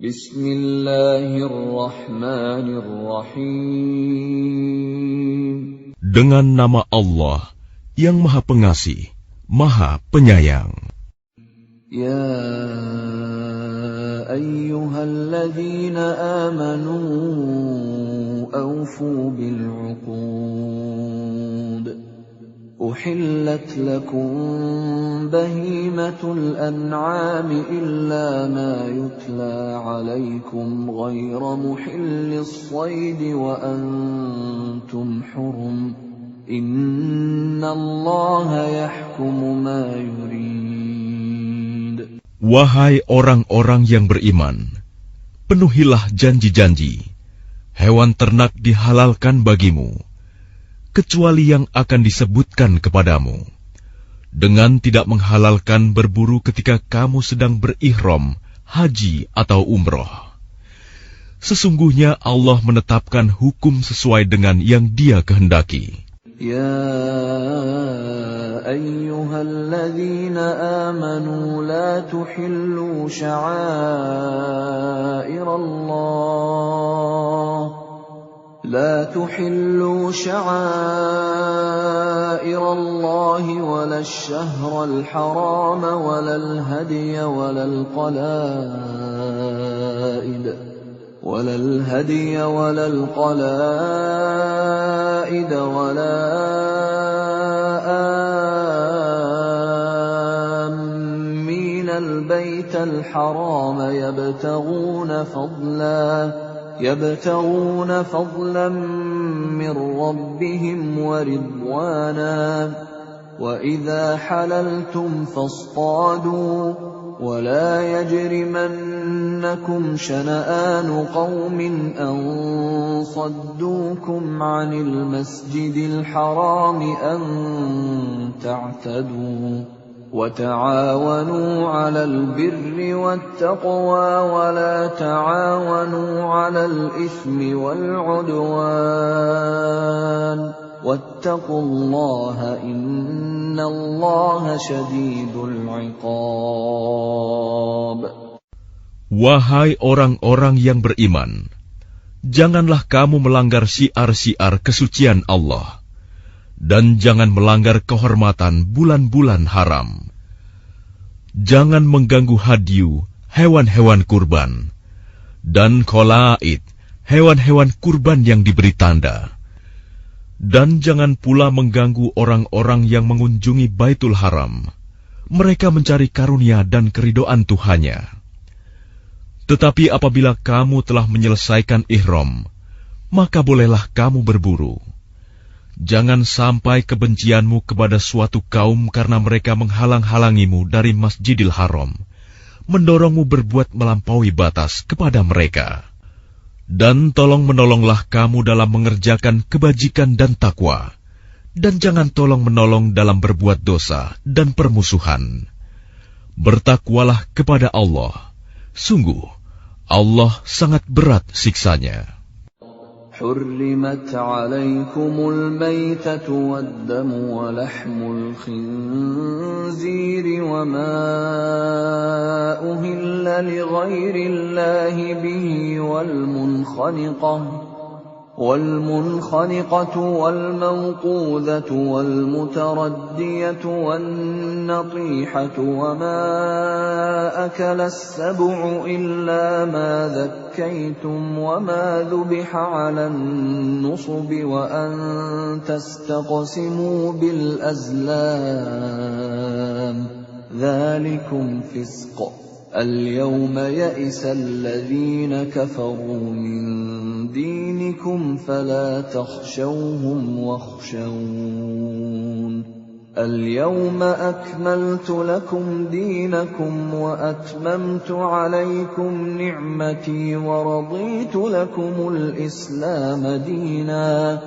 Bismillahirrahmanirrahim. Dengan nama Allah yang Maha Pengasih, Maha Penyayang. Ya ayyuhalladzina amanu awfu bil'uqud. أحلت لكم بهيمة الأنعام إلا ما يتلى عليكم غير محل الصيد وأنتم حرم إن الله يحكم ما يريد. Wahai orang-orang yang beriman, penuhilah janji-janji. Hewan ternak dihalalkan bagimu, kecuali yang akan disebutkan kepadamu, dengan tidak menghalalkan berburu ketika kamu sedang berihram, haji atau umroh. Sesungguhnya Allah menetapkan hukum sesuai dengan yang Dia kehendaki. Ya ayyuhalladzina amanu la tuhillu sya'airallah لا تحلوا شعائر الله ولا الشهر الحرام ولا الهدي ولا القلائد ولا آمين البيت الحرام يبتغون فضلا من ربهم ورضوانا وإذا حللتم فاصطادوا ولا يجرمنكم شنآن قوم أن صدوكم عن المسجد الحرام أن تعتدوا وتعاونوا على البر والتقوى ولا تعاونوا على الإثم والعدوان واتقوا الله إن الله شديد العقاب. Wahai orang-orang yang beriman, janganlah kamu melanggar syiar-syiar kesucian Allah, dan jangan melanggar kehormatan bulan-bulan haram. Jangan mengganggu hadyu, hewan-hewan kurban, dan kholaid, hewan-hewan kurban yang diberi tanda. Dan jangan pula mengganggu orang-orang yang mengunjungi Baitul Haram. Mereka mencari karunia dan keridhaan Tuhannya. Tetapi apabila kamu telah menyelesaikan ihram, maka bolehlah kamu berburu. Jangan sampai kebencianmu kepada suatu kaum karena mereka menghalang-halangimu dari Masjidil Haram, mendorongmu berbuat melampaui batas kepada mereka. Dan tolong-menolonglah kamu dalam mengerjakan kebajikan dan takwa, dan jangan tolong-menolong dalam berbuat dosa dan permusuhan. Bertakwalah kepada Allah, sungguh Allah sangat berat siksanya. حرمت عليكم الميتة والدم ولحم الخنزير وما أهل لغير الله به والمنخنقة والموقوذة والمتردية والنطيحة وما أكل السبع إلا ما ذكيتم وما ذبح على النصب وأن تستقسموا بالأزلام ذلكم فسق. اليوم يئس الذين كفروا من دينكم فلا تخشوهم واخشون. اليوم أكملت لكم دينكم وأتممت عليكم نعمتي ورضيت لكم الإسلام دينا.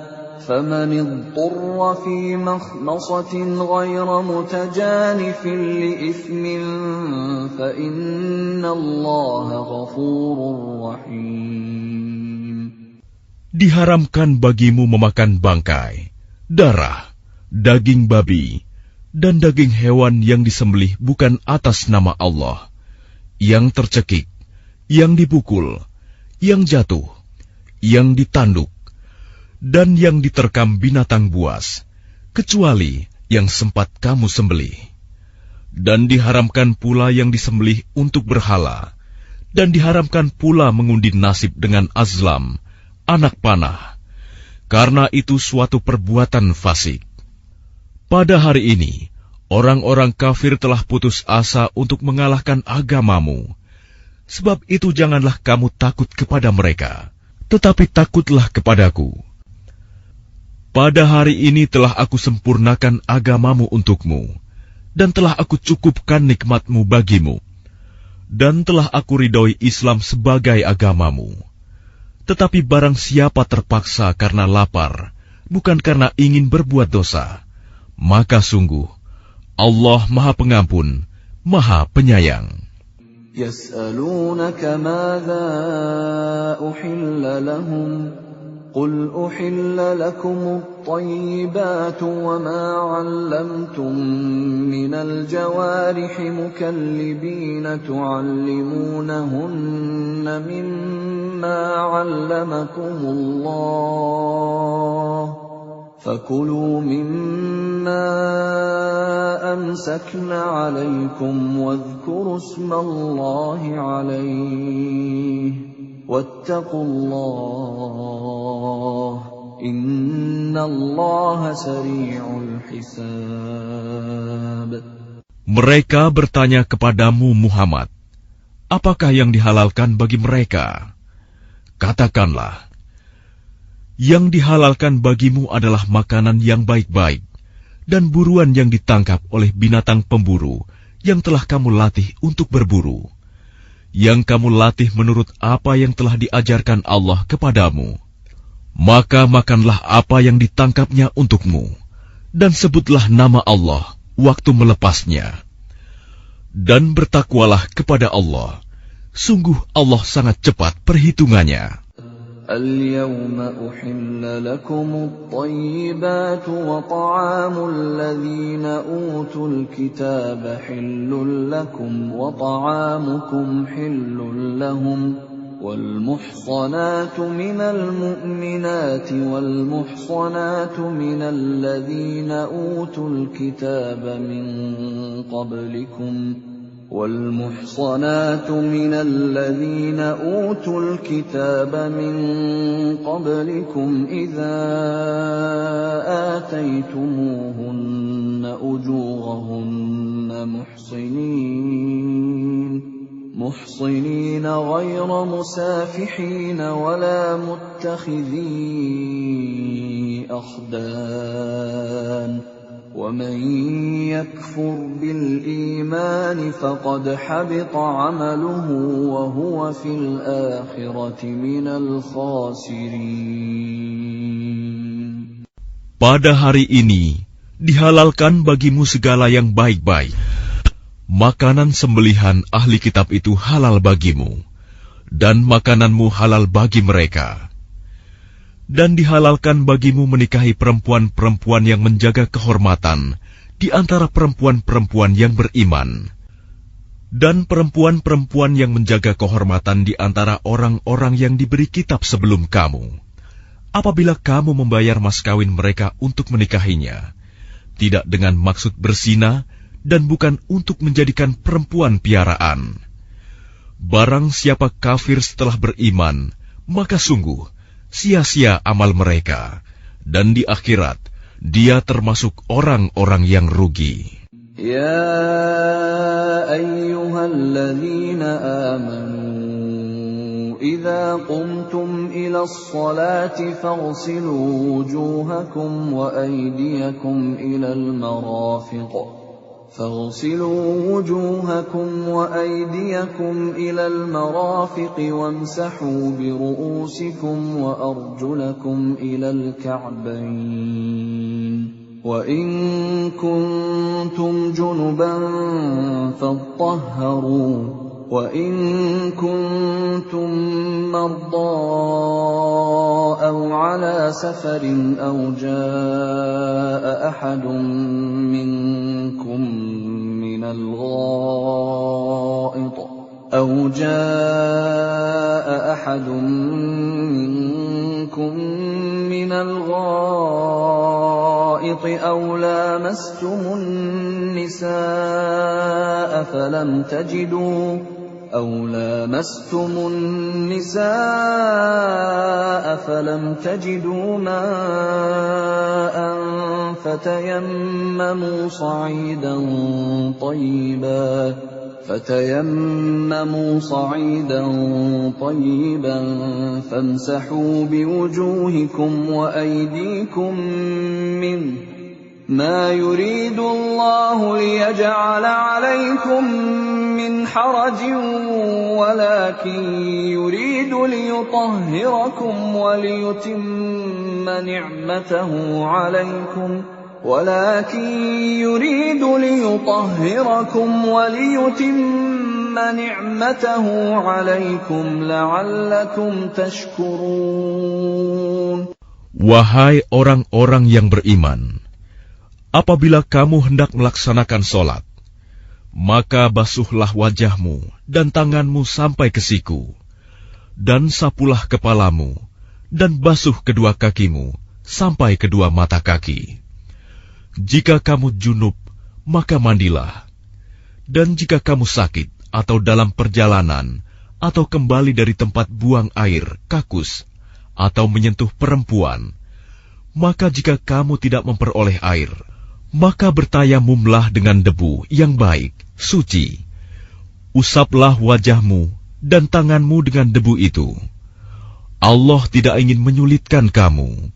فمن اضطر في مخمصة غير متجانف لإثم فإن الله غفور رحيم. Diharamkan bagimu memakan bangkai, darah, daging babi, dan daging hewan yang disembelih bukan atas nama Allah, yang tercekik, yang dipukul, yang jatuh, yang ditanduk, dan yang diterkam binatang buas, kecuali yang sempat kamu sembelih. Dan diharamkan pula yang disembelih untuk berhala, dan diharamkan pula mengundi nasib dengan azlam, anak panah, karena itu suatu perbuatan fasik. Pada hari ini, orang-orang kafir telah putus asa untuk mengalahkan agamamu. Sebab itu janganlah kamu takut kepada mereka, tetapi takutlah kepadaku. Pada hari ini telah aku sempurnakan agamamu untukmu, dan telah aku cukupkan nikmatmu bagimu, dan telah aku ridhoi Islam sebagai agamamu. Tetapi barang siapa terpaksa karena lapar, bukan karena ingin berbuat dosa, maka sungguh Allah Maha Pengampun, Maha Penyayang. يسألونك ماذا أحل لهم قل أحل لكم الطيبات وما علمتم من الجوارح مكلبين تعلمونهن مما علمكم الله فكلوا مما أمسكن عليكم واذكروا اسم الله عليه واتقوا الله إن الله سريع الحساب. Mereka bertanya kepadamu Muhammad, apakah yang dihalalkan bagi mereka? Katakanlah, yang dihalalkan bagimu adalah makanan yang baik-baik dan buruan yang ditangkap oleh binatang pemburu yang telah kamu latih untuk berburu, yang kamu latih menurut apa yang telah diajarkan Allah kepadamu. Maka makanlah apa yang ditangkapnya untukmu, dan sebutlah nama Allah waktu melepasnya. Dan bertakwalah kepada Allah, sungguh Allah sangat cepat perhitungannya. اليوم أحل لكم الطيبات وطعام الذين أوتوا الكتاب حل لكم وطعامكم حل لهم والمحصنات من المؤمنات والمحصنات من الذين أوتوا الكتاب من قبلكم والمحصنات من الذين أوتوا الكتاب من قبلكم إذا آتيتموهن أجورهن محصنين غير مسافحين ولا متخذي أخدان ومن يكفر بالإيمان فقد حبط عمله وهو في الآخرة من الخاسرين. Pada hari ini dihalalkan bagimu segala yang baik-baik. Makanan sembelihan ahli kitab itu halal bagimu, dan makananmu halal bagi mereka. Dan dihalalkan bagimu menikahi perempuan-perempuan yang menjaga kehormatan di antara perempuan-perempuan yang beriman, dan perempuan-perempuan yang menjaga kehormatan di antara orang-orang yang diberi kitab sebelum kamu. Apabila kamu membayar mas kawin mereka untuk menikahinya, tidak dengan maksud berzina dan bukan untuk menjadikan perempuan piaraan. Barang siapa kafir setelah beriman, maka sungguh sia-sia amal mereka, dan di akhirat dia termasuk orang-orang yang rugi. Ya ayyuhalladzina amanu idza qumtum ila as-salati faghsilu wujuhakum wa aydiyakum ila al-marafiq فاغسلوا وجوهكم وأيديكم إلى المرافق وامسحوا برؤوسكم وأرجلكم إلى الكعبين وإن كنتم جنبا فاطهروا وإن كنتم مرضى أو على سفر أو جاء أحد منكم من الغائط أو جاء أحد منكم من الغائط أو لامستم النساء فلم تجدوا ماء فتيمموا صعيدا طيبا فامسحوا بوجوهكم وأيديكم منه ما يريد الله ليجعل عليكم من حرج ولكن يريد ليطهركم وليتم نعمته عليكم لعلكم تشكرون. Wahai orang-orang yang beriman, apabila kamu hendak melaksanakan sholat, maka basuhlah wajahmu dan tanganmu sampai ke siku, dan sapulah kepalamu, dan basuh kedua kakimu sampai kedua mata kaki. Jika kamu junub, maka mandilah. Dan jika kamu sakit atau dalam perjalanan, atau kembali dari tempat buang air, kakus, atau menyentuh perempuan, maka jika kamu tidak memperoleh air, maka bertayamumlah dengan debu yang baik, suci. Usaplah wajahmu dan tanganmu dengan debu itu. Allah tidak ingin menyulitkan kamu,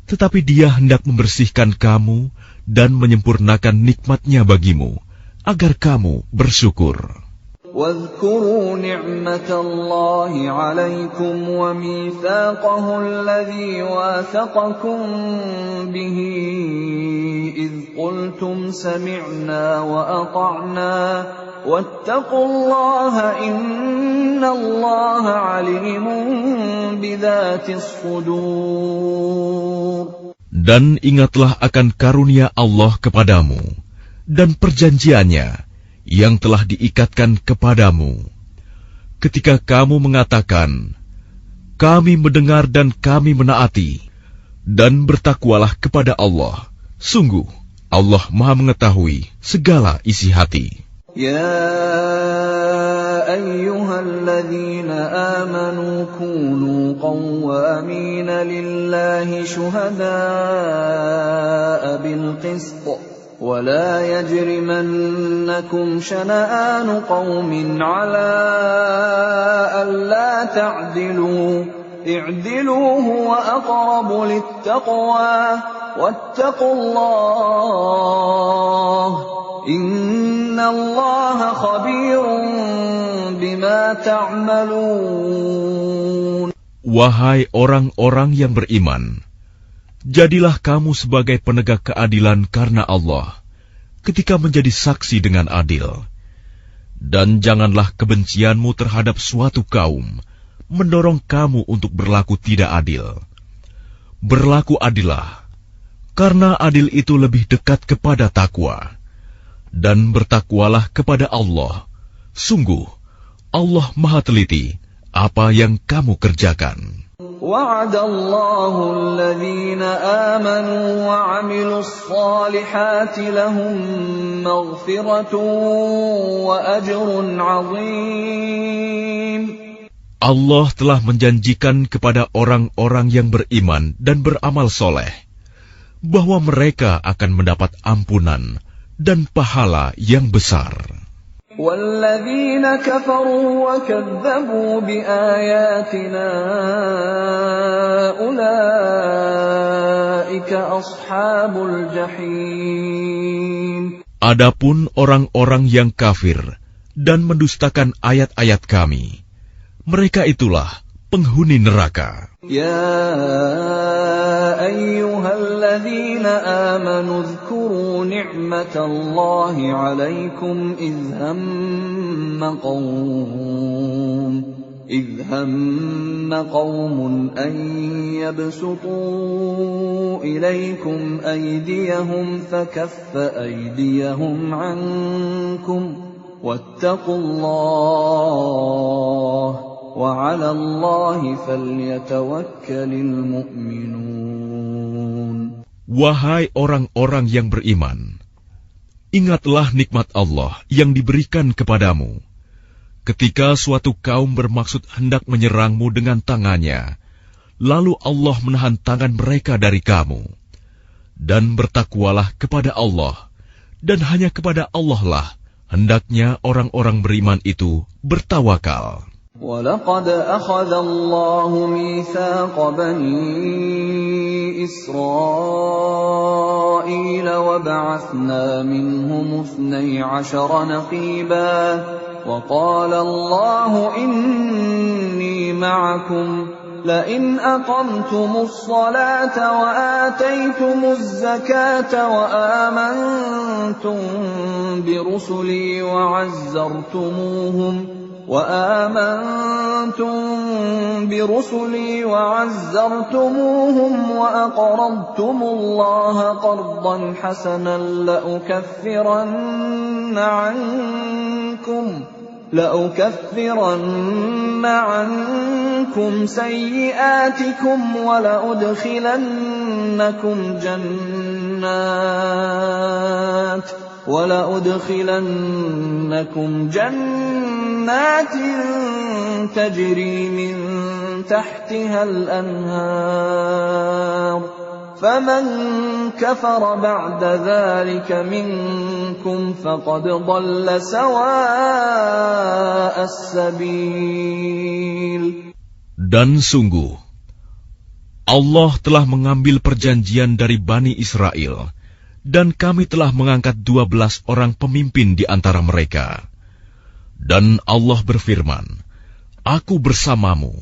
tetapi Dia hendak membersihkan kamu dan menyempurnakan nikmat-Nya bagimu, agar kamu bersyukur. واذكروا نعمة الله عليكم وميثاقه الذي واثقكم به إذ قلتم سمعنا وأطعنا واتقوا الله إن الله عليم بذات الصدور. Dan ingatlah akan karunia Allah kepadamu dan perjanjiannya yang telah diikatkan kepadamu, ketika kamu mengatakan, kami mendengar dan kami menaati, dan bertakwalah kepada Allah. Sungguh, Allah Maha mengetahui segala isi hati. Ya ayyuhalladzina amanu kunu qawwamina lillahi syuhada'a bilqist. ولا يجرمنكم شنآن قوم على ألا تعدلوا اعدلوا هو أقرب للتقوى واتقوا الله إن الله خبير بما تعملون. Wahai orang-orang yang beriman, jadilah kamu sebagai penegak keadilan karena Allah, ketika menjadi saksi dengan adil. Dan janganlah kebencianmu terhadap suatu kaum mendorong kamu untuk berlaku tidak adil. Berlaku adillah, karena adil itu lebih dekat kepada takwa. Dan bertakwalah kepada Allah. Sungguh, Allah Maha teliti apa yang kamu kerjakan. وعد الله الذين آمنوا وعملوا الصالحات لهم مغفرة وأجر عظيم. Allah telah menjanjikan kepada orang-orang yang beriman dan beramal soleh bahwa mereka akan mendapat ampunan dan pahala yang besar. وَالَّذِينَ كَفَرُوا وَكَذَّبُوا بِآيَاتِنَا أُولَئِكَ أَصْحَابُ الْجَحِيمِ. Adapun orang-orang yang kafir dan mendustakan ayat-ayat Kami, mereka itulah penghuni neraka. يا أيها الذين آمنوا اذكروا نعمة الله عليكم إذ هم قوم أن يبسطوا إليكم أيديهم فكف أيديهم عنكم واتقوا الله وعلى الله فليتوكل المؤمنون. Wahai orang-orang yang beriman, ingatlah nikmat Allah yang diberikan kepadamu. Ketika suatu kaum bermaksud hendak menyerangmu dengan tangannya, lalu Allah menahan tangan mereka dari kamu. Dan bertakwalah kepada Allah, dan hanya kepada Allah lah hendaknya orang-orang beriman itu bertawakal. وَلَقَدْ أَخَذَ اللَّهُ مِيثَاقَ بَنِي إِسْرَائِيلَ وَبَعَثْنَا مِنْهُمُ 12 نَقِيبًا وَقَالَ اللَّهُ إِنِّي مَعَكُمْ لئن أقمتم الصلاة وآتيتم الزكاة وآمنتم برسلي وعزرتموهم وأقرضتم الله قرضا حسنا لأكفرن عنكم سيئاتكم ولأدخلنكم جنات تجري من تحتها الأنهار فمن كفر بعد ذلك منكم فقد ضل سواء السبيل. Dan sungguh, Allah telah mengambil perjanjian dari Bani Israel, dan kami telah mengangkat 12 orang pemimpin di antara mereka. Dan Allah berfirman, Aku bersamamu.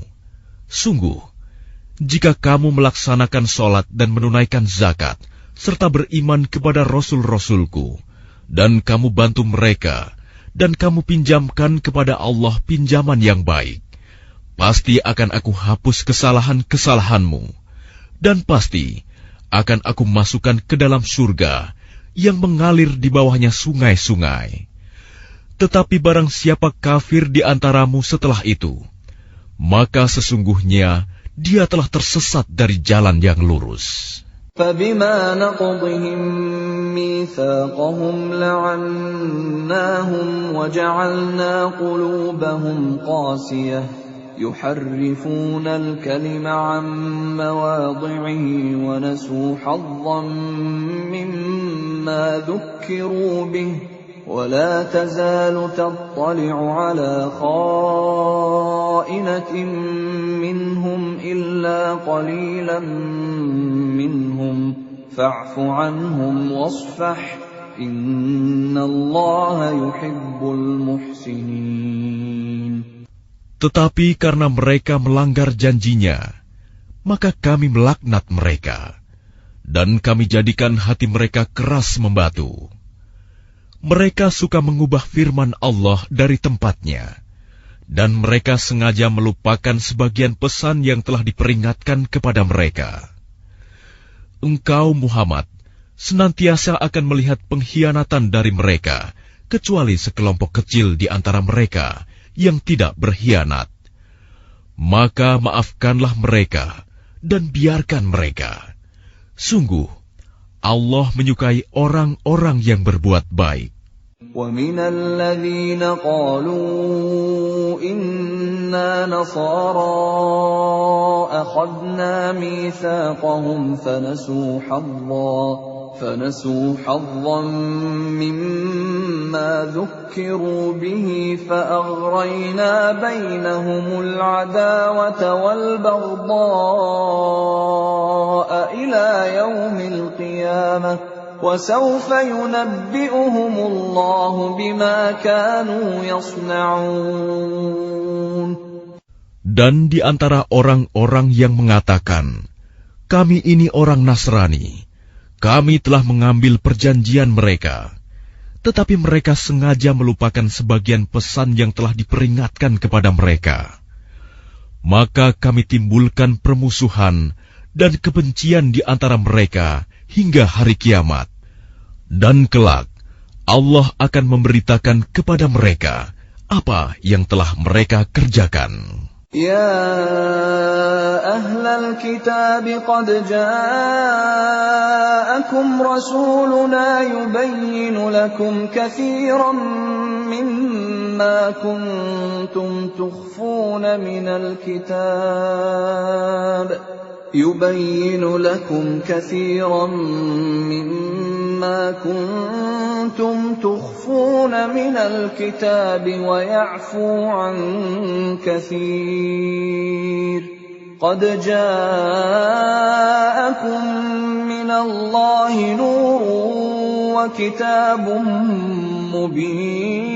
Sungguh, jika kamu melaksanakan sholat dan menunaikan zakat, serta beriman kepada Rasul-Rasulku, dan kamu bantu mereka, dan kamu pinjamkan kepada Allah pinjaman yang baik, pasti akan aku hapus kesalahan-kesalahanmu, dan pasti akan aku masukkan ke dalam surga yang mengalir di bawahnya sungai-sungai. Tetapi barang siapa kafir di antaramu setelah itu, maka sesungguhnya dia telah tersesat dari jalan yang lurus. فَبِمَا نَقْضِهِمْ مِيثَاقَهُمْ لَعَنَّاهُمْ وَجَعَلْنَا قُلُوبَهُمْ قَاسِيَةً يُحَرِّفُونَ الْكَلِمَ عَن مَّوَاضِعِهِ وَنَسُوا حَظًّا مِّمَّا ذُكِّرُوا بِهِ ولا تزال تطلع على خائنة منهم إلا قليلا منهم فاعف عنهم واصفح إن الله يحب المحسنين. Tetapi karena mereka melanggar janjinya, maka kami melaknat mereka, dan kami jadikan hati mereka keras membatu. Mereka suka mengubah firman Allah dari tempatnya, dan mereka sengaja melupakan sebagian pesan yang telah diperingatkan kepada mereka. Engkau, Muhammad, senantiasa akan melihat pengkhianatan dari mereka, kecuali sekelompok kecil di antara mereka yang tidak berkhianat. Maka maafkanlah mereka, dan biarkan mereka. Sungguh, Allah menyukai orang-orang yang berbuat baik. وَمِنَ الَّذِينَ قَالُوا إِنَّا نَصَارَى أَخَذْنَا مِيثَاقَهُمْ فَنَسُوا حَظًّا مِّمَّا ذُكِّرُوا بِهِ فَأَغْرَيْنَا بَيْنَهُمُ الْعَدَاوَةَ وَالْبَغْضَاءَ إِلَى يَوْمِ الْقِيَامَةِ وَسَوْفَ يُنَبِّئُهُمُ اللَّهُ بِمَا كَانُوا يَصْنَعُونَ. Dan di antara orang-orang yang mengatakan, kami ini orang Nasrani, kami telah mengambil perjanjian mereka, tetapi mereka sengaja melupakan sebagian pesan yang telah diperingatkan kepada mereka. Maka kami timbulkan permusuhan dan kebencian di antara mereka hingga hari kiamat. Dan kelak, Allah akan memberitakan kepada mereka apa yang telah mereka kerjakan. يا أهل الكتاب قد جاءكم رسولنا يبين لكم كثيرا مما كنتم تخفون من الكتاب ويعفو عن كثير قد جاءكم من الله نور وكتاب مبين.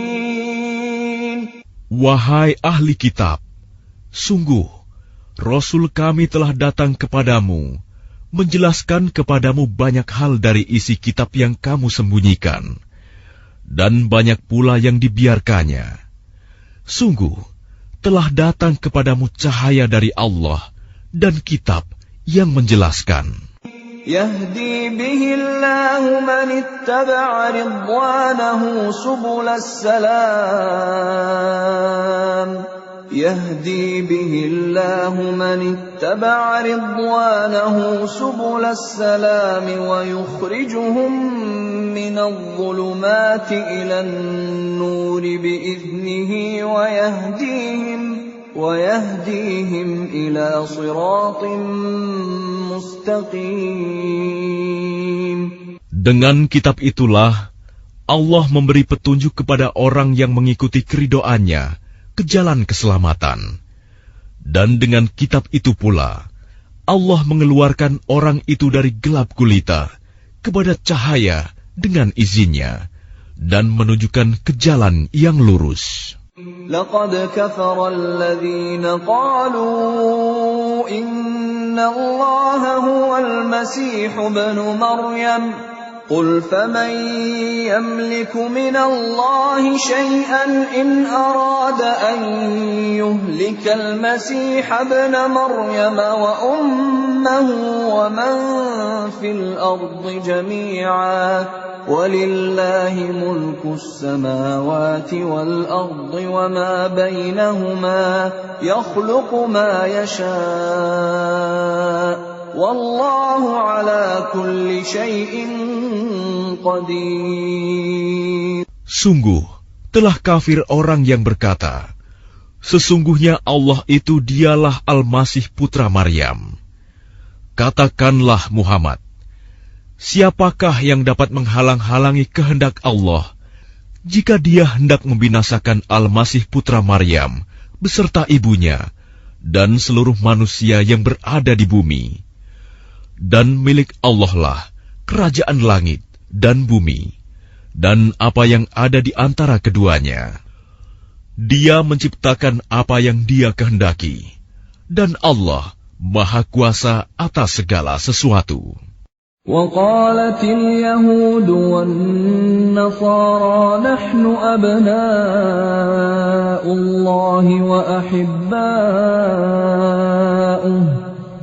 Wahai ahli kitab, sungguh Rasul kami telah datang kepadamu, menjelaskan kepadamu banyak hal dari isi kitab yang kamu sembunyikan, dan banyak pula yang dibiarkannya. Sungguh, telah datang kepadamu cahaya dari Allah dan kitab yang menjelaskan. يهدي به الله من اتبع رضوانه سبل السلام يهدي به الله من اتبع رضوانه سبل السلام ويخرجهم من الظلمات إلى النور بإذنه ويهديهم إلى صراط مستقيم. Dengan kitab itulah Allah memberi petunjuk kepada orang yang mengikuti keridhoannya ke jalan keselamatan. Dan dengan kitab itu pula, Allah mengeluarkan orang itu dari gelap gulita kepada cahaya dengan izinnya, dan menunjukkan ke jalan yang lurus. لقد كفر الذين قالوا إن الله هو المسيح ابن مريم قل فمن يملك من الله شيئا إن أراد أن يهلك المسيح ابن مريم وأمه ومن في الأرض جميعا ولله ملك السماوات والأرض وما بينهما يخلق ما يشاء والله على كل شيء قدير. Sungguh, telah kafir orang yang berkata, sesungguhnya Allah itu dialah Al-Masih putra Maryam. Katakanlah Muhammad, siapakah yang dapat menghalang-halangi kehendak Allah jika Dia hendak membinasakan Al-Masih putra Maryam beserta ibunya dan seluruh manusia yang berada di bumi? Dan milik Allah lah kerajaan langit dan bumi, dan apa yang ada di antara keduanya. Dia menciptakan apa yang Dia kehendaki, dan Allah Maha Kuasa atas segala sesuatu. وقالت اليهود والنصارى نحن أبناء الله وأحباؤه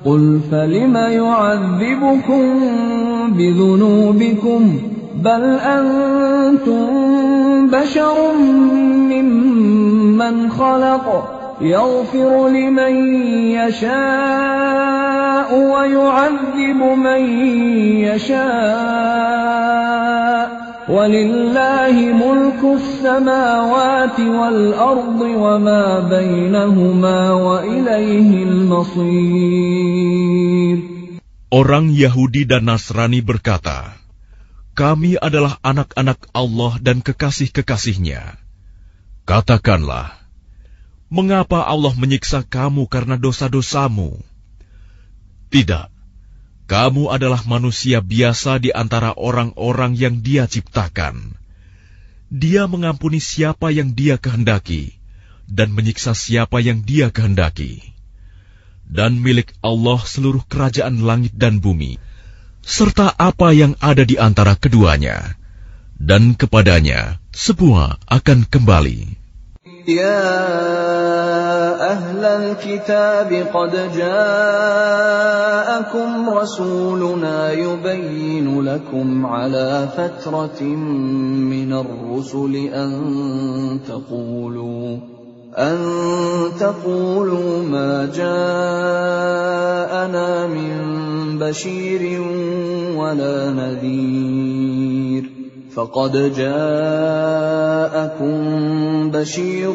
قل فلم يعذبكم بذنوبكم بل أنتم بشر ممن خلق يغفر لمن يشاء ويعذب من يشاء ولله ملك السماوات والأرض وما بينهما وإليه المصير. Orang Yahudi dan Nasrani berkata, kami adalah anak-anak Allah dan kekasih-kekasihnya. Katakanlah, mengapa Allah menyiksa kamu karena dosa-dosamu? Tidak, kamu adalah manusia biasa di antara orang-orang yang Dia ciptakan. Dia mengampuni siapa yang Dia kehendaki, dan menyiksa siapa yang Dia kehendaki. Dan milik Allah seluruh kerajaan langit dan bumi, serta apa yang ada di antara keduanya, dan kepadanya semua akan kembali. يا أهل الكتاب قد جاءكم رسولنا يبين لكم على فترة من الرسل أن تقولوا ما جاءنا من بشير ولا نذير فقد جاءكم بشير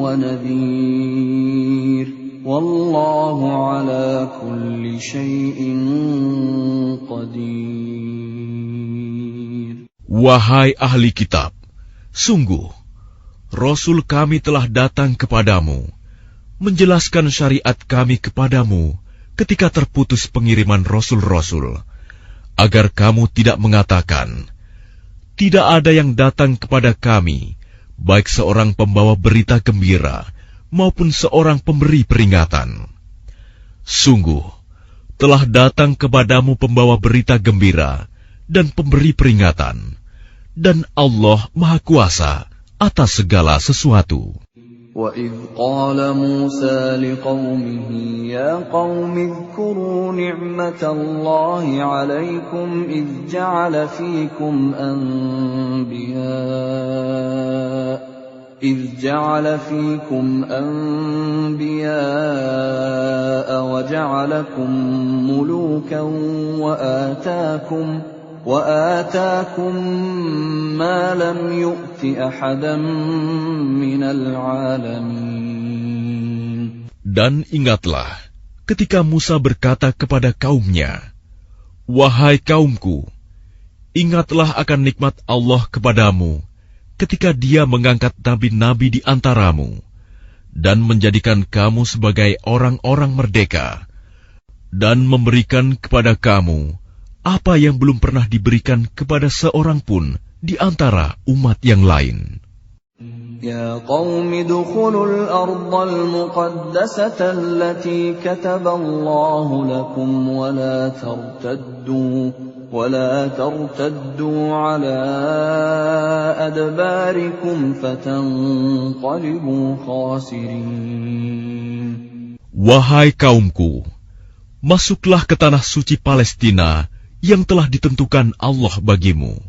ونذير والله على كل شيء قدير. Wahai ahli kitab, sungguh Rasul kami telah datang kepadamu, menjelaskan syariat kami kepadamu ketika terputus pengiriman rasul-rasul, agar kamu tidak mengatakan, tidak ada yang datang kepada kami, baik seorang pembawa berita gembira maupun seorang pemberi peringatan. Sungguh, telah datang kepadamu pembawa berita gembira dan pemberi peringatan, dan Allah Maha Kuasa atas segala sesuatu. وَإِذْ قَالَ مُوسَى لِقَوْمِهِ يَا قَوْمِ اذْكُرُوا نِعْمَةَ اللَّهِ عَلَيْكُمْ إِذْ جَعَلَ فِيكُمْ أَنْبِيَاءَ وَجَعَلَكُمْ مُلُوكًا وآتاكم ما لم يؤت أحدا من العالمين. Dan ingatlah ketika Musa berkata kepada kaumnya, wahai kaumku, ingatlah akan nikmat Allah kepadamu ketika Dia mengangkat nabi-nabi di antaramu dan menjadikan kamu sebagai orang-orang merdeka dan memberikan kepada kamu apa yang belum pernah diberikan kepada seorang pun di antara umat yang lain. Ya qaumi dukhulul ardal muqaddasata allati kataballahu lakum wa la tartaddu ala adbarikum fatanqalibu khasirin. Wahai kaumku, masuklah ke tanah suci Palestina yang telah ditentukan Allah bagimu,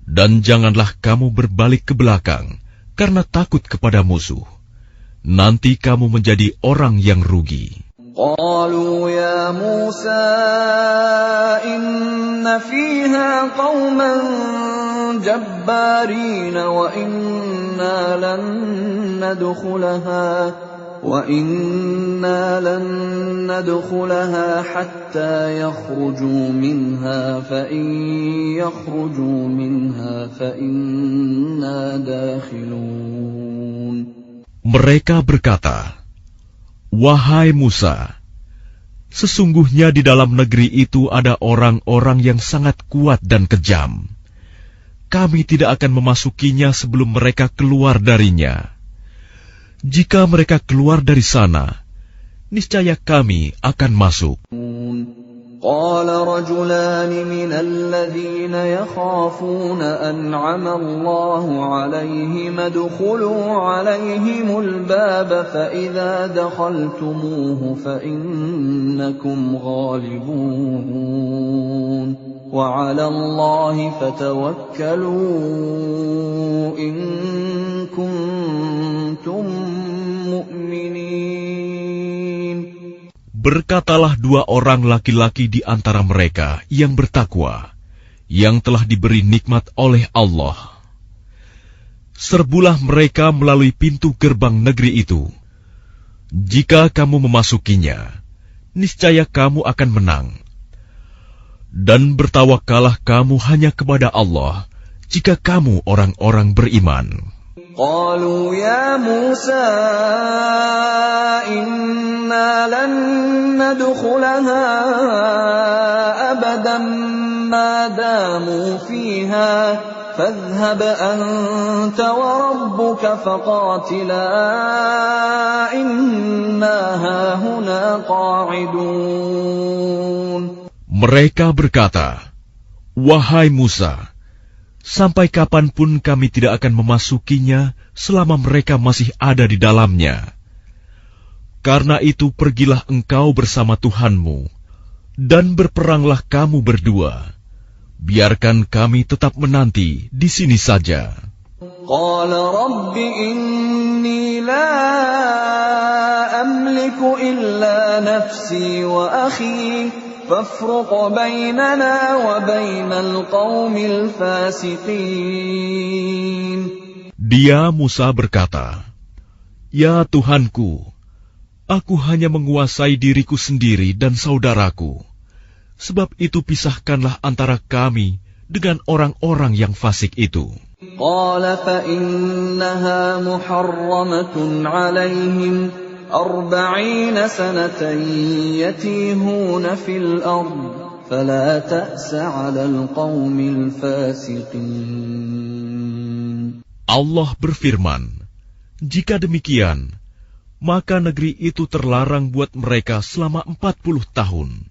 dan janganlah kamu berbalik ke belakang karena takut kepada musuh. Nanti kamu menjadi orang yang rugi. Qalu ya Musa inna fiha qauman jabbarin wa inna lan nadkhulaha hatta yakhruju minha fa in yakhruju minha fa inna dakhilun. Mereka berkata, wahai Musa, sesungguhnya di dalam negeri itu ada orang-orang yang sangat kuat dan kejam. Kami tidak akan memasukinya sebelum mereka keluar darinya. Jika mereka keluar dari sana, niscaya kami akan masuk. Qala rajulani minal ladzina yakhafuna an'ama Allahu 'alaihim adkhulu 'alaihimul baba fa idza dakhaltumuhu fa innakum ghalibun wa 'ala Allahi fatawakkalu in kuntum mu'minin. Berkatalah dua orang laki-laki di antara mereka yang bertakwa, yang telah diberi nikmat oleh Allah. Serbulah mereka melalui pintu gerbang negeri itu. Jika kamu memasukinya, niscaya kamu akan menang. Dan bertawakallah kamu hanya kepada Allah, jika kamu orang-orang beriman. Qalu ya Musa inna lan nadkhulaha abadan ma damu fiha fadhhab anta wa rabbuka faqatila inna hahuna qa'idun. Mereka berkata, wahai Musa, sampai kapanpun kami tidak akan memasukinya selama mereka masih ada di dalamnya. Karena itu pergilah engkau bersama Tuhanmu, dan berperanglah kamu berdua. Biarkan kami tetap menanti di sini saja. Qala Rabbi inni la amliku illa nafsi wa akhi fafruq bainana wa bainal qaumil fasiqin. Dia Musa berkata, "Ya Tuhanku, aku hanya menguasai diriku sendiri dan saudaraku. Sebab itu pisahkanlah antara kami dengan orang-orang yang fasik itu." Qala fa innaha muharramatun 'alayhim 40 sanatan yatihuna fil ard fala ta'sa 'alal qaumil fasiqin. Allah berfirman, "Jika demikian, maka negeri itu terlarang buat mereka selama 40 tahun.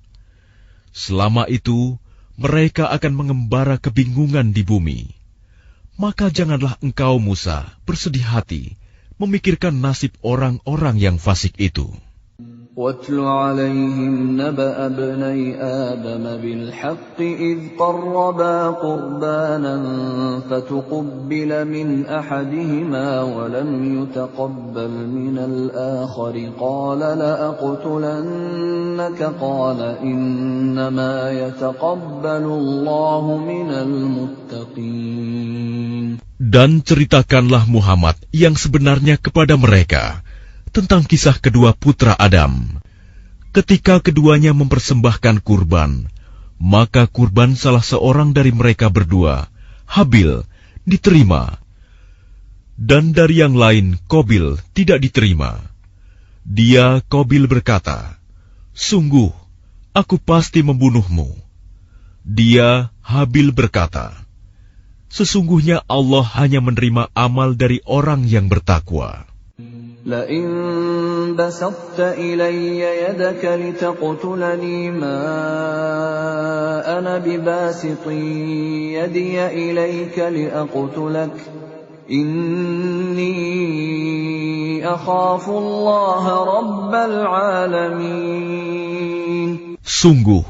Selama itu, mereka akan mengembara kebingungan di bumi. Maka janganlah engkau, Musa, bersedih hati memikirkan nasib orang-orang yang fasik itu." وَاتْلُ عَلَيْهِمْ نَبَأَ ابْنَيْ آدَمَ بِالْحَقِّ إِذْ قَرَّبَا قُرْبَانًا فَتُقُبِّلَ مِنْ أَحَدِهِمَا وَلَمْ يُتَقَبَّلْ مِنَ الْآخَرِ قَالَ لَأَقْتُلَنَّكَ قَالَ إِنَّمَا يَتَقَبَّلُ اللَّهُ مِنَ الْمُتَّقِينَ. Dan ceritakanlah Muhammad yang sebenarnya kepada mereka tentang kisah kedua putra Adam. Ketika keduanya mempersembahkan kurban, maka kurban salah seorang dari mereka berdua, Habil, diterima. Dan dari yang lain, Qabil, tidak diterima. Dia, Qabil, berkata, "Sungguh, aku pasti membunuhmu." Dia, Habil, berkata, "Sesungguhnya Allah hanya menerima amal dari orang yang bertakwa." لئن بسطت إلي يدك لتقتلني ما أنا بباسط يدي إليك لأقتلك إني أخاف الله رب العالمين. Sungguh,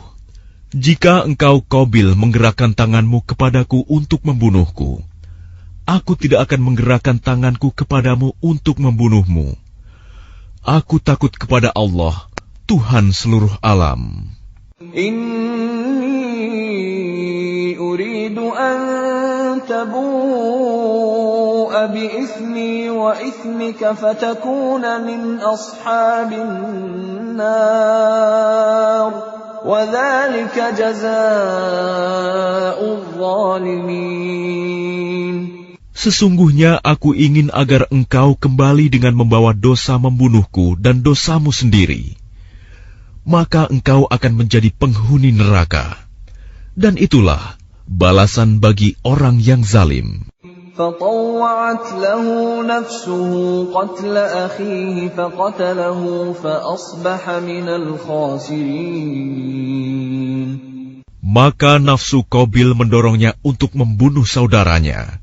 jika engkau Qabil menggerakkan tanganmu kepadaku untuk membunuhku, aku tidak akan menggerakkan tanganku kepadamu untuk membunuhmu. Aku takut kepada Allah, Tuhan seluruh alam. Inni uridu an tabu'a bi ithmi wa ithmika fatakuna min ashabin nar wa dhalika jazaa'ul zalimin. Sesungguhnya aku ingin agar engkau kembali dengan membawa dosa membunuhku dan dosamu sendiri. Maka engkau akan menjadi penghuni neraka. Dan itulah balasan bagi orang yang zalim. فطوعت له نفسه قتل أخيه فقتله فأصبح من الخاسرين. Maka nafsu Qabil mendorongnya untuk membunuh saudaranya.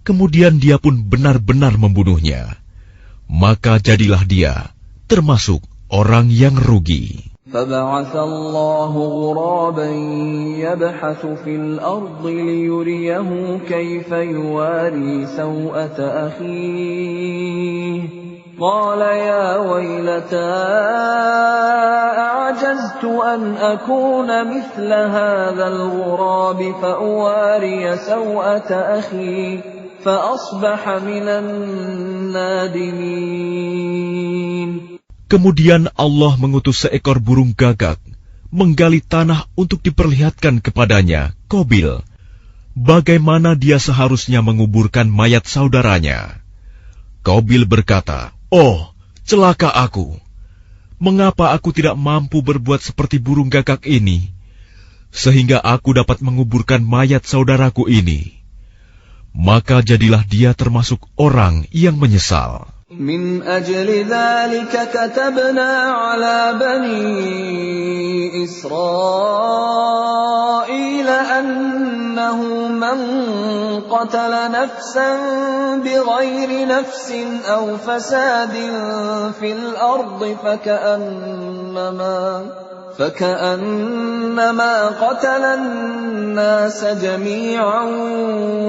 Kemudian dia pun benar-benar membunuhnya. Maka jadilah dia termasuk orang yang rugi. فبعث الله غرابا يبحث في الأرض ليريه كيف يواري سوءة أخيه قال يا ويلتى أعجزت أن أكون مثل هذا الغراب فأواري سوءة أخي فأصبح من النادمين. Kemudian Allah mengutus seekor burung gagak menggali tanah untuk diperlihatkan kepadanya, Qabil, bagaimana dia seharusnya menguburkan mayat saudaranya. Qabil berkata, "Oh, celaka aku! Mengapa aku tidak mampu berbuat seperti burung gagak ini, sehingga aku dapat menguburkan mayat saudaraku ini?" Maka jadilah dia termasuk orang yang menyesal. من أجل ذلك كتبنا على بني إسرائيل أنه من قتل نفسا بغير نفس أو فساد في الأرض فكأنما قتل الناس جميعا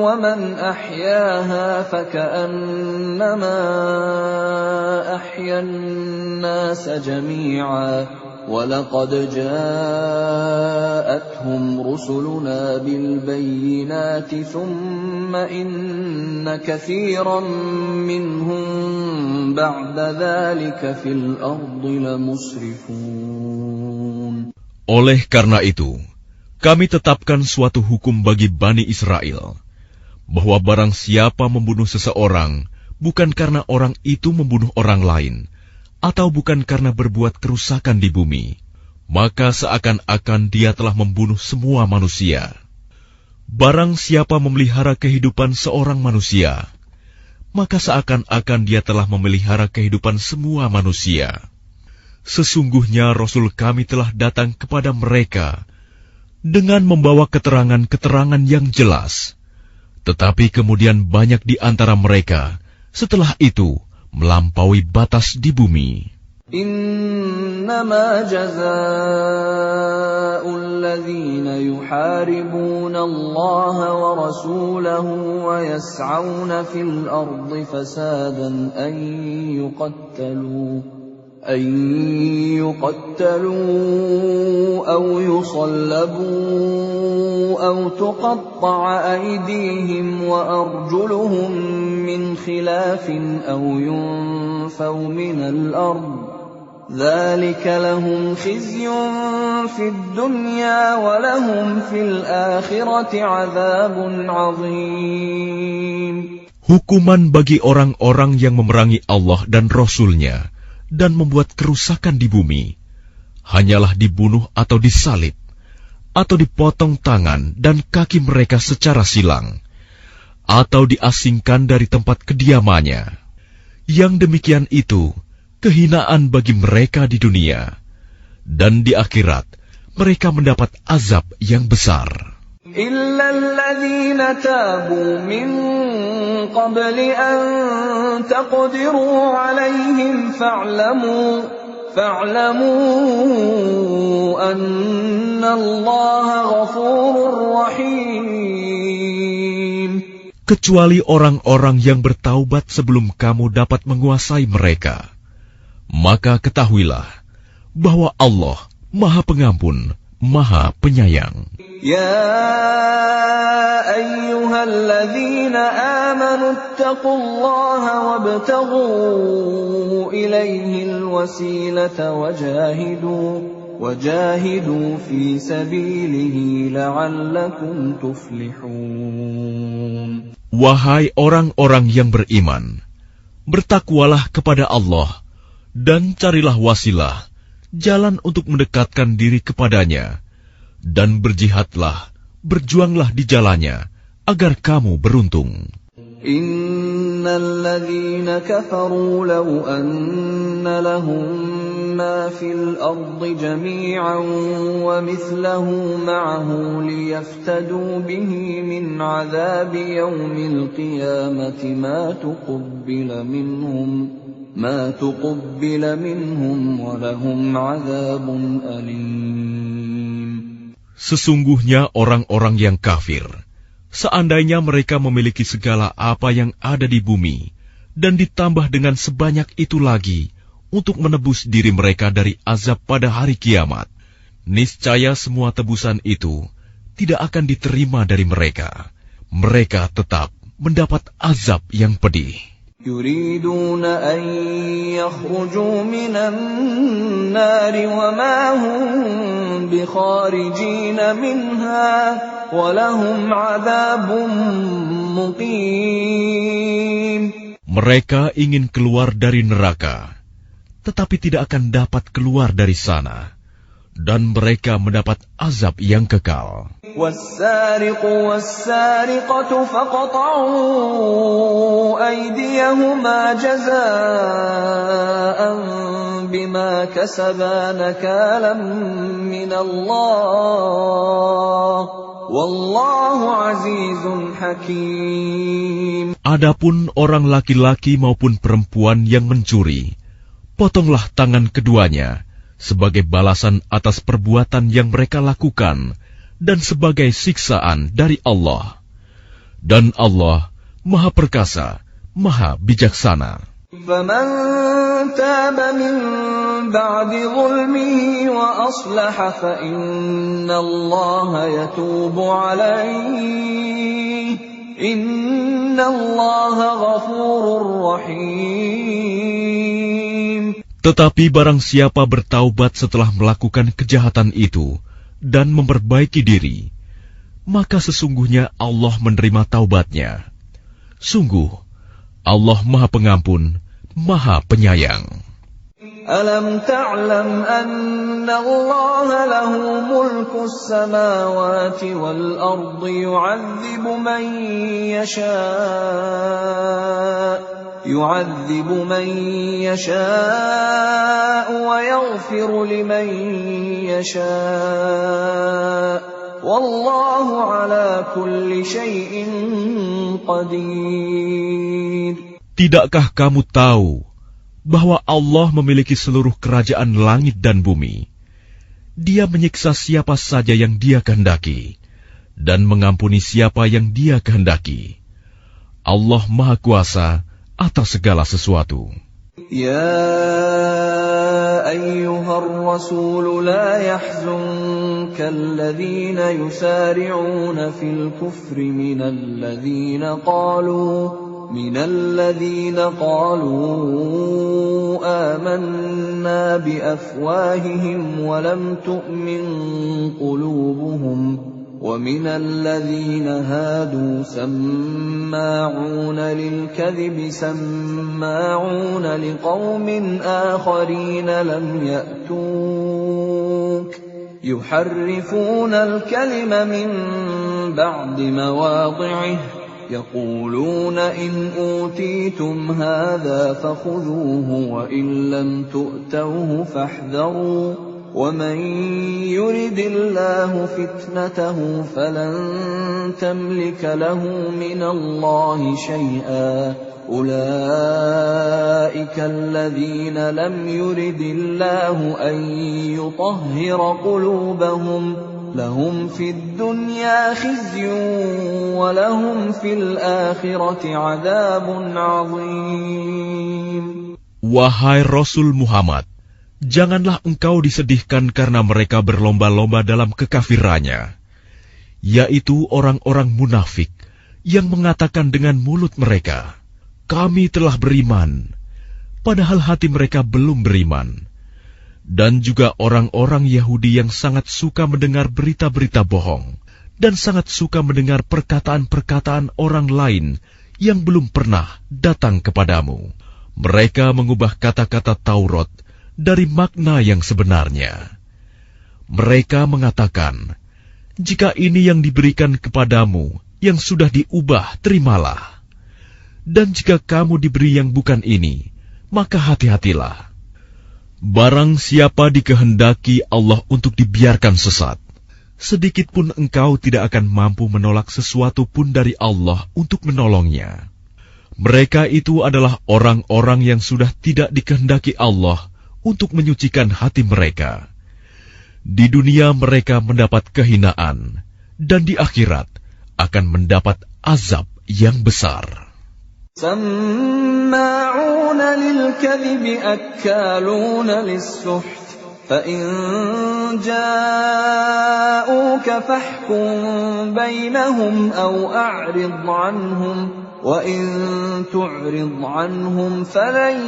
ومن أحياها فكأنما أحيا الناس جميعا ولقد جاءتهم رسلنا بالبينات ثم إن كثيرا منهم بعد ذلك في الأرض لمسرفون. Oleh karena itu, kami tetapkan suatu hukum bagi Bani Israel, bahwa barang siapa membunuh seseorang bukan karena orang itu membunuh orang lain, atau bukan karena berbuat kerusakan di bumi, maka seakan-akan dia telah membunuh semua manusia. Barang siapa memelihara kehidupan seorang manusia, maka seakan-akan dia telah memelihara kehidupan semua manusia. Sesungguhnya Rasul kami telah datang kepada mereka dengan membawa keterangan-keterangan yang jelas. Tetapi kemudian banyak di antara mereka setelah itu melampaui batas di bumi. Innama jazaa'ul ladzina yuharibuna Allah wa rasulahu wa yas'auna fil ardi fasadan an yuqattalu aw yusallabu aw tuqatta'a aydihim wa arjuluhum min khilafin aw yunfaw minal ard. ذلك لهم خزي في الدنيا ولهم في الآخرة عذاب عظيم. Hukuman bagi orang-orang yang memerangi Allah dan Rasul-Nya dan membuat kerusakan di bumi, hanyalah dibunuh atau disalib, atau dipotong tangan dan kaki mereka secara silang, atau diasingkan dari tempat kediamannya. Yang demikian itu kehinaan bagi mereka di dunia, dan di akhirat mereka mendapat azab yang besar. إِلَّا الَّذِينَ تَابُوا مِن قَبْلِ أَن تَقْدِرُوا عَلَيْهِمْ فَاعْلَمُوا أَنَّ اللَّهَ غَفُورٌ رَّحِيمٌ. Kecuali orang-orang yang bertaubat sebelum kamu dapat menguasai mereka. Maka ketahuilah bahwa Allah Maha Pengampun, Maha Penyayang. Ya ayyuhalladzina amanu ittaqullaha wabtaghu ilaihil wasilata wajahidu fi sabilihi la'allakum tuflihun. Wahai orang-orang yang beriman, bertakwalah kepada Allah dan carilah wasilah, jalan untuk mendekatkan diri kepadanya, dan berjihadlah, berjuanglah di jalannya, agar kamu beruntung. Innal ladzina kafaru law anna lahum ma fil ardi jami'an wa mithluhu ma'ahu liyaftadu bihi min 'adzabi yaumil qiyamati ma tuqabbala minhum wa lahum 'adzabun alim. Sesungguhnya orang-orang yang kafir, seandainya mereka memiliki segala apa yang ada di bumi, dan ditambah dengan sebanyak itu lagi untuk menebus diri mereka dari azab pada hari kiamat, niscaya semua tebusan itu tidak akan diterima dari mereka. Mereka tetap mendapat azab yang pedih. Yuriduna an yakhruju minan nari wa ma hum bikharijina minha wa lahum 'adzabun muqim. Mereka ingin keluar dari neraka, tetapi tidak akan dapat keluar dari sana, dan mereka mendapat azab yang kekal. وَالسَّارِقُ وَالسَّارِقَةُ فَاقْطَعُوا أَيْدِيَهُمَا جَزَاءً بِمَا كَسَبَا نَكَالًا مِّنَ اللَّهِ وَاللَّهُ عَزِيزٌ حَكِيمٌ. Adapun orang laki-laki maupun perempuan yang mencuri, potonglah tangan keduanya sebagai balasan atas perbuatan yang mereka lakukan dan sebagai siksaan dari Allah. Dan Allah Maha Perkasa, Maha Bijaksana. فَمَن تَابَ مِن بَعْدِ ظُلْمِهِ وَأَصْلَحَ فَإِنَّ اللَّهَ يَتُوبُ عَلَيْهِ إِنَّ اللَّهَ غَفُورٌ رَّحِيمٌ. Tetapi barang siapa bertaubat setelah melakukan kejahatan itu dan memperbaiki diri, maka sesungguhnya Allah menerima taubatnya. Sungguh, Allah Maha Pengampun, Maha Penyayang. Alam ta'lam anna Allah lahu mulku as-samawati wal ardi yu'adzibu man yasha' wa yaghfiru liman yasha' wallahu ala kulli syai'in qadir. Tidakkah kamu tahu bahwa Allah memiliki seluruh kerajaan langit dan bumi? Dia menyiksa siapa saja yang Dia kehendaki dan mengampuni siapa yang Dia kehendaki. Allah Maha Kuasa atas segala sesuatu. Ya ayyuhar rasul la yahzunka alladhina yusari'una fil kufri minal ladhina qalu amanna bi afwahihim wa lam tu'min qulubuhum وَمِنَ الَّذِينَ هَادُوا سَمَّاعُونَ لِلْكَذِبِ سَمَّاعُونَ لِقَوْمٍ آخَرِينَ لَمْ يَأْتُوكَ يُحَرِّفُونَ الْكَلِمَ مِنْ بَعْدِ مَوَاضِعِهِ يَقُولُونَ إِنْ أُوتِيتُمْ هَذَا فَخُذُوهُ وَإِنْ لَمْ تُؤْتَوْهُ فَاحْذَرُوا وَمَنْ يُرِدِ اللَّهُ فِتْنَتَهُ فَلَنْ تَمْلِكَ لَهُ مِنَ اللَّهِ شَيْئًا أُولَئِكَ الَّذِينَ لَمْ يُرِدِ اللَّهُ أَنْ يُطَهِّرَ قُلُوبَهُمْ لَهُمْ فِي الدُّنْيَا خِزْيٌ وَلَهُمْ فِي الْآخِرَةِ عَذَابٌ عَظِيمٌ. Wahai Rasul Muhammad, janganlah engkau disedihkan karena mereka berlomba-lomba dalam kekafirannya, yaitu orang-orang munafik yang mengatakan dengan mulut mereka, "Kami telah beriman," padahal hati mereka belum beriman. Dan juga orang-orang Yahudi yang sangat suka mendengar berita-berita bohong dan sangat suka mendengar perkataan-perkataan orang lain yang belum pernah datang kepadamu. Mereka mengubah kata-kata Taurat dari makna yang sebenarnya. Mereka mengatakan, "Jika ini yang diberikan kepadamu, yang sudah diubah, terimalah. Dan jika kamu diberi yang bukan ini, maka hati-hatilah. Barang siapa dikehendaki Allah untuk dibiarkan sesat, sedikit pun engkau tidak akan mampu menolak sesuatu pun dari Allah untuk menolongnya. Mereka itu adalah orang-orang yang sudah tidak dikehendaki Allah untuk menyucikan hati mereka. Di dunia mereka mendapat kehinaan, dan di akhirat akan mendapat azab yang besar. سَمَّاعُونَ لِلْكَذِبِ أَكَّالُونَ لِلسُّحْتِ فَإِنْ جَاءُوكَ فَاحْكُمْ بَيْنَهُمْ أَوْ أَعْرِضْ عَنْهُمْ وَإِنْ تُعْرِضْ عَنْهُمْ فَلَنْ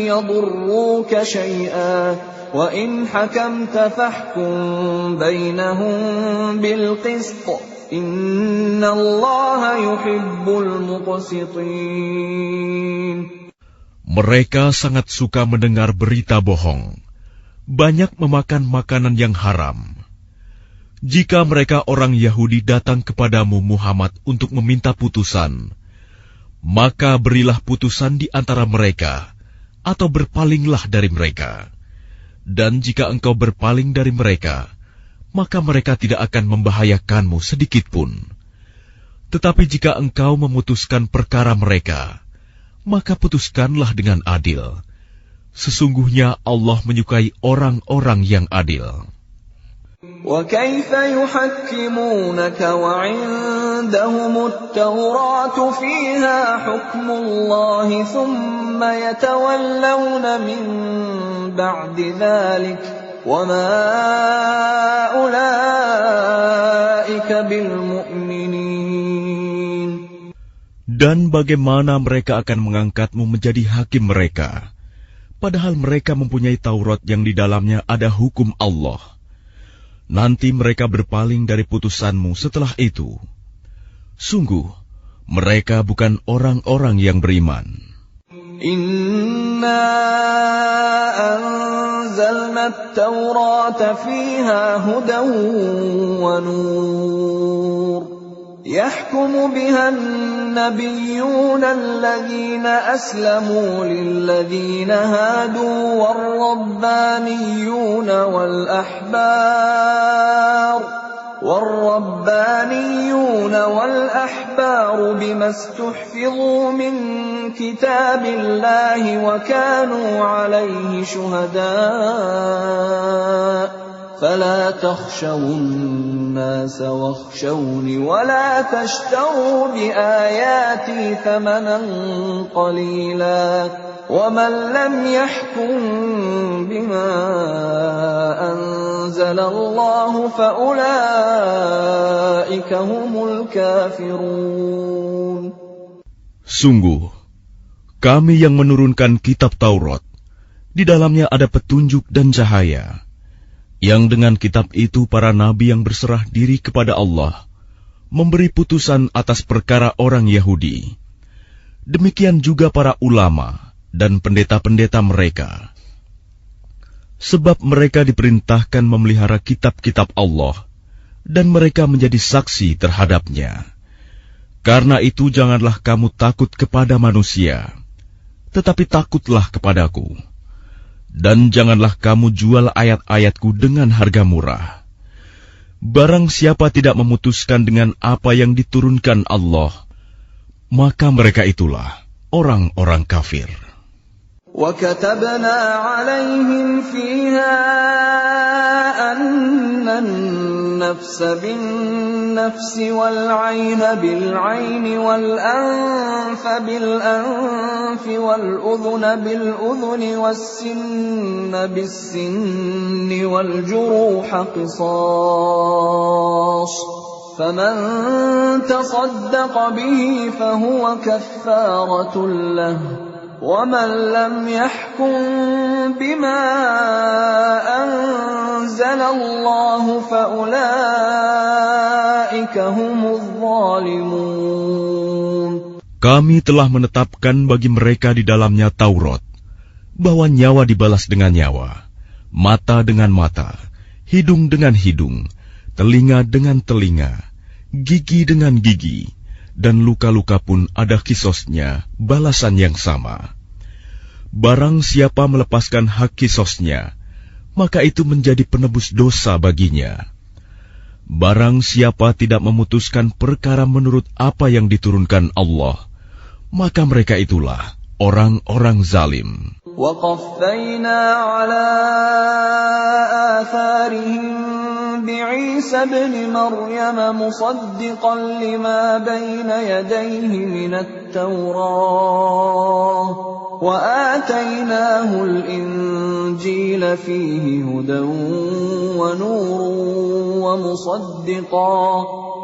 يَضُرُّوكَ شَيْئًا وَإِنْ حَكَمْتَ فَاحْكُمْ بَيْنَهُمْ بِالْقِسْطِ إِنَّ اللَّهَ يُحِبُّ الْمُقْسِطِينَ. Mereka sangat suka mendengar berita bohong. banyak memakan makanan yang haram. Jika mereka orang Yahudi datang kepadamu Muhammad untuk meminta putusan, maka berilah putusan di antara mereka, atau berpalinglah dari mereka. Dan jika engkau berpaling dari mereka, maka mereka tidak akan membahayakanmu sedikitpun. Tetapi jika engkau memutuskan perkara mereka, maka putuskanlah dengan adil. Sesungguhnya Allah menyukai orang-orang yang adil. وَكَيْفَ يُحَكِّمُونَكَ وَعِندَهُمُ التَّوْرَاةُ فِيهَا حُكْمُ اللَّهِ ثُمَّ يَتَوَلَّوْنَ مِن بَعْدِ ذَلِكَ وَمَا أُولَئِكَ بِالْمُؤْمِنِينَ. Dan bagaimana mereka akan mengangkatmu menjadi hakim mereka, padahal mereka mempunyai Taurat yang di dalamnya ada hukum Allah. Nanti mereka berpaling dari putusanmu setelah itu. Sungguh, mereka bukan orang-orang yang beriman. Inna anzalna at-taurata fiha hudan wa nur. يحكم بها النبيون الذين أسلموا للذين هادوا والربانيون والأحبار بما استحفظوا من كتاب الله وكانوا عليه شهداء فلا تخشوا الناس واخشوني ولا تشتروا بآياتي ثمنا قليلا ومن لم يحكم بما أنزل الله فأولئك هم الكافرون. Sungguh, kami yang menurunkan kitab Taurat, di dalamnya ada petunjuk dan cahaya, yang dengan kitab itu para nabi yang berserah diri kepada Allah memberi putusan atas perkara orang Yahudi. Demikian juga para ulama dan pendeta-pendeta mereka. Sebab mereka diperintahkan memelihara kitab-kitab Allah dan mereka menjadi saksi terhadapnya. Karena itu janganlah kamu takut kepada manusia, tetapi takutlah kepadaku. Dan janganlah kamu jual ayat-ayatku dengan harga murah. Barang siapa tidak memutuskan dengan apa yang diturunkan Allah, maka mereka itulah orang-orang kafir. وَكَتَبْنَا عَلَيْهِمْ فِيهَا أَنَّ النَّفْسَ بِالنَّفْسِ وَالْعَيْنَ بِالْعَيْنِ وَالْأَنفَ بِالْأَنفِ وَالْأُذُنَ بِالْأُذُنِ وَالسِّنَّ بِالسِّنِّ وَالْجُرُوحَ قِصَاصٌ فَمَنْ تَصَدَّقَ بِهِ فَهُوَ كَفَّارَةٌ لَهُ وَمَنْ لَمْ يَحْكُمْ بِمَا أَنزَلَ اللَّهُ فَأُولَئِكَ هُمُ الظَّالِمُونَ. Kami telah menetapkan bagi mereka di dalamnya Taurat, bahwa nyawa dibalas dengan nyawa, mata dengan mata, hidung dengan hidung, telinga dengan telinga, gigi dengan gigi, dan luka-luka pun ada kisosnya, balasan yang sama. Barang siapa melepaskan hak kisosnya, maka itu menjadi penebus dosa baginya. Barang siapa tidak memutuskan perkara menurut apa yang diturunkan Allah, maka mereka itulah orang-orang zalim. وَقَفَّيْنَا عَلَى آثَارِهِمْ بِعِيسَى ابْنِ مَرْيَمَ مُصَدِّقًا لِمَا بَيْنَ يَدَيْهِ مِنَ التَّوْرَاةِ وَآتَيْنَاهُ الْإِنْجِيلَ فِيهِ هُدًى وَنُورٌ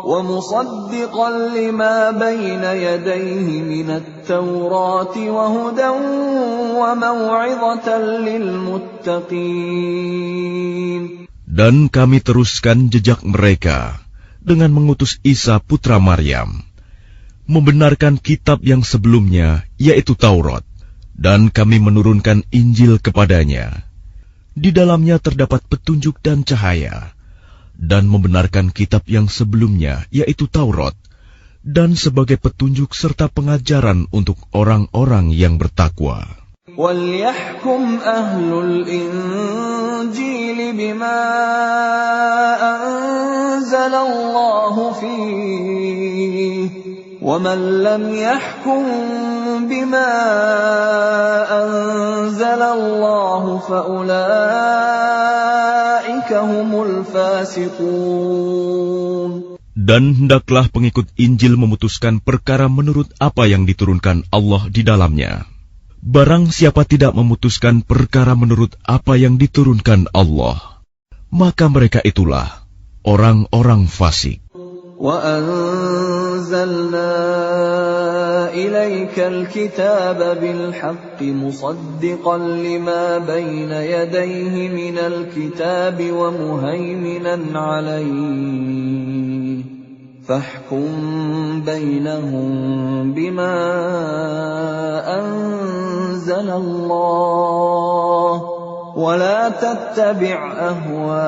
وَمُصَدِّقًا لِمَا بَيْنَ يَدَيْهِ مِنَ التَّوْرَاةِ وَهُدًى وَمَوْعِظَةً لِلْمُتَّقِينَ. Dan kami teruskan jejak mereka dengan mengutus Isa putra Maryam, membenarkan kitab yang sebelumnya, yaitu Taurat, dan kami menurunkan Injil kepadanya. Di dalamnya terdapat petunjuk dan cahaya, dan membenarkan kitab yang sebelumnya, yaitu Taurat, dan sebagai petunjuk serta pengajaran untuk orang-orang yang bertakwa. وَلْيَحْكُمْ أَهْلُ الْإِنْجِيلِ بِمَا أَنْزَلَ اللَّهُ فِيهِ وَمَنْ لَمْ يَحْكُمْ بِمَا أَنْزَلَ اللَّهُ فَأُولَئِكَ هُمُ الْفَاسِقُونَ. Dan hendaklah pengikut Injil memutuskan perkara menurut apa yang diturunkan Allah di dalamnya. Barang siapa tidak memutuskan perkara menurut apa yang diturunkan Allah, maka mereka itulah orang-orang fasik. وَأَنزَلْنَا إِلَيْكَ الْكِتَابَ بِالْحَقِّ مُصَدِّقًا لِمَا بَيْنَ يَدَيْهِ مِنَ الْكِتَابِ وَمُهَيْمِنًا عَلَيْهِ فَاحْكُم بَيْنَهُم بِمَا أَنزَلَ اللَّهُ وَلَا تَتَّبِعْ أَهْوَاءَهُمْ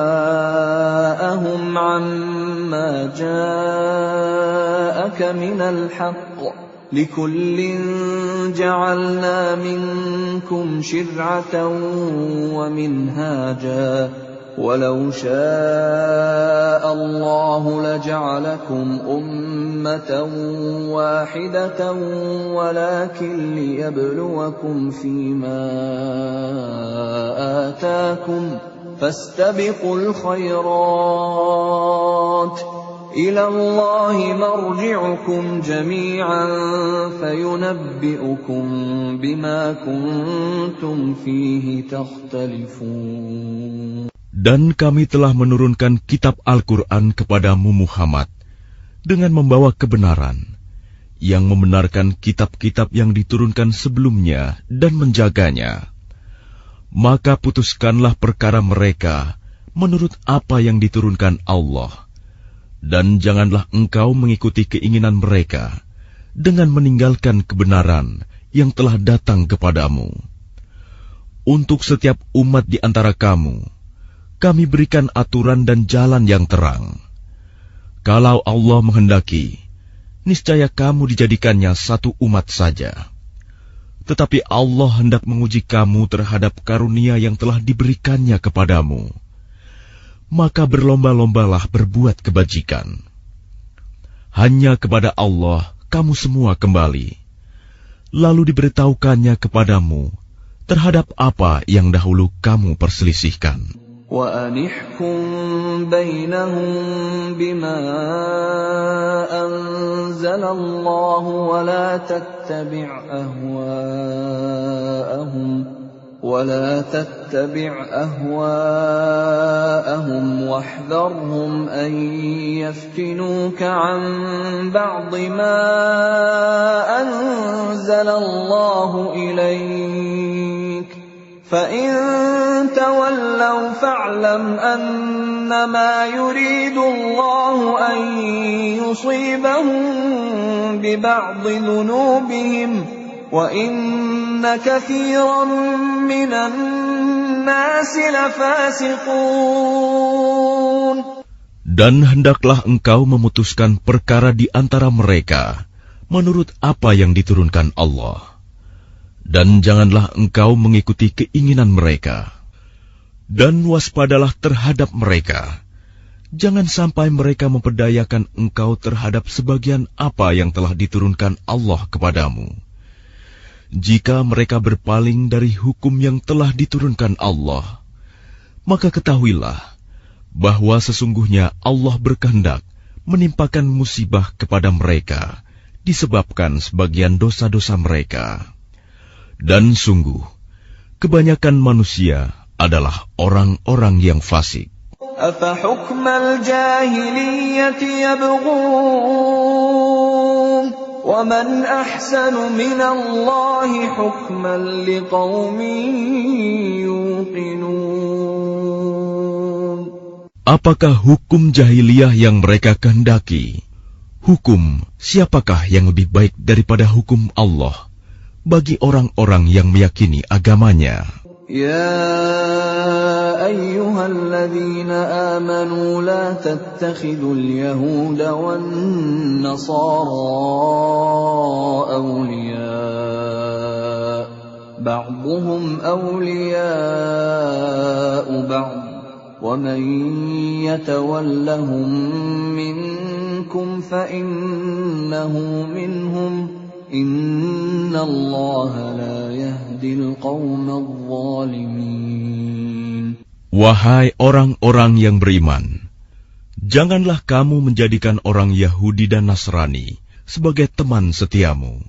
عَمَّا جَاءَكَ مِنَ الْحَقِّ لِكُلٍّ جَعَلْنَا مِنكُمْ شِرْعَةً وَمِنْهَاجًا وَلَوْ شَاءَ اللَّهُ لَجَعَلَكُمْ أُمَّةً وَاحِدَةً وَلَكِنْ لِيَبْلُوَكُمْ فِيمَا آتَاكُمْ فَاسْتَبِقُوا الْخَيْرَاتِ إِلَى اللَّهِ مَرْجِعُكُمْ جَمِيعًا فَيُنَبِّئُكُم بِمَا كُنتُمْ فِيهِ تَخْتَلِفُونَ. Dan kami telah menurunkan kitab Al-Quran kepadamu Muhammad dengan membawa kebenaran, yang membenarkan kitab-kitab yang diturunkan sebelumnya dan menjaganya. Maka putuskanlah perkara mereka menurut apa yang diturunkan Allah, dan janganlah engkau mengikuti keinginan mereka dengan meninggalkan kebenaran yang telah datang kepadamu. Untuk setiap umat di antara kamu, kami berikan aturan dan jalan yang terang. Kalau Allah menghendaki, niscaya kamu dijadikannya satu umat saja. Tetapi Allah hendak menguji kamu terhadap karunia yang telah diberikannya kepadamu. Maka berlomba-lombalah berbuat kebajikan. Hanya kepada Allah kamu semua kembali. Lalu diberitahukannya kepadamu terhadap apa yang dahulu kamu perselisihkan. وَأَنِحْكُم بَيْنَهُم بِمَا أَنزَلَ اللَّهُ وَلَا تَتَّبِعْ أَهْوَاءَهُمْ وَاحْذَرْهُمْ أَن يَفْتِنُوكَ عَن بَعْضِ مَا أَنزَلَ اللَّهُ إِلَيْكَ فَإِن تَوَلَّوْا فَاعْلَمْ أَنَّمَا يُرِيدُ اللَّهُ أَن يُصِيبَهُم بِبَعْضِ ذُنُوبِهِمْ وَإِنَّ كَثِيرًا مِّنَ النَّاسِ لَفَاسِقُونَ. Dan hendaklah engkau memutuskan perkara di antara mereka menurut apa yang diturunkan Allah. Dan janganlah engkau mengikuti keinginan mereka. Dan waspadalah terhadap mereka. Jangan sampai mereka memperdayakan engkau terhadap sebagian apa yang telah diturunkan Allah kepadamu. Jika mereka berpaling dari hukum yang telah diturunkan Allah, maka ketahuilah bahwa sesungguhnya Allah berkehendak menimpakan musibah kepada mereka disebabkan sebagian dosa-dosa mereka. Dan sungguh, kebanyakan manusia adalah orang-orang yang fasik. أَفَحُكْمَ الْجَاهِلِيَّةِ يَبْغُونَ وَمَنْ أَحْسَنُ مِنَ اللَّهِ حُكْمًا لِقَوْمٍ يُوقِنُونَ. Apakah hukum jahiliyah yang mereka kehendaki? Hukum siapakah yang lebih baik daripada hukum Allah bagi orang-orang yang meyakini agamanya? Ya الذين آمنوا لا تتخذوا اليهود والنصارى أولياء بعضهم أولياء بعض ومن يتولهم منكم فإنه منهم إن الله لا يهدي القوم الظالمين. Wahai orang-orang yang beriman, janganlah kamu menjadikan orang Yahudi dan Nasrani sebagai teman setiamu.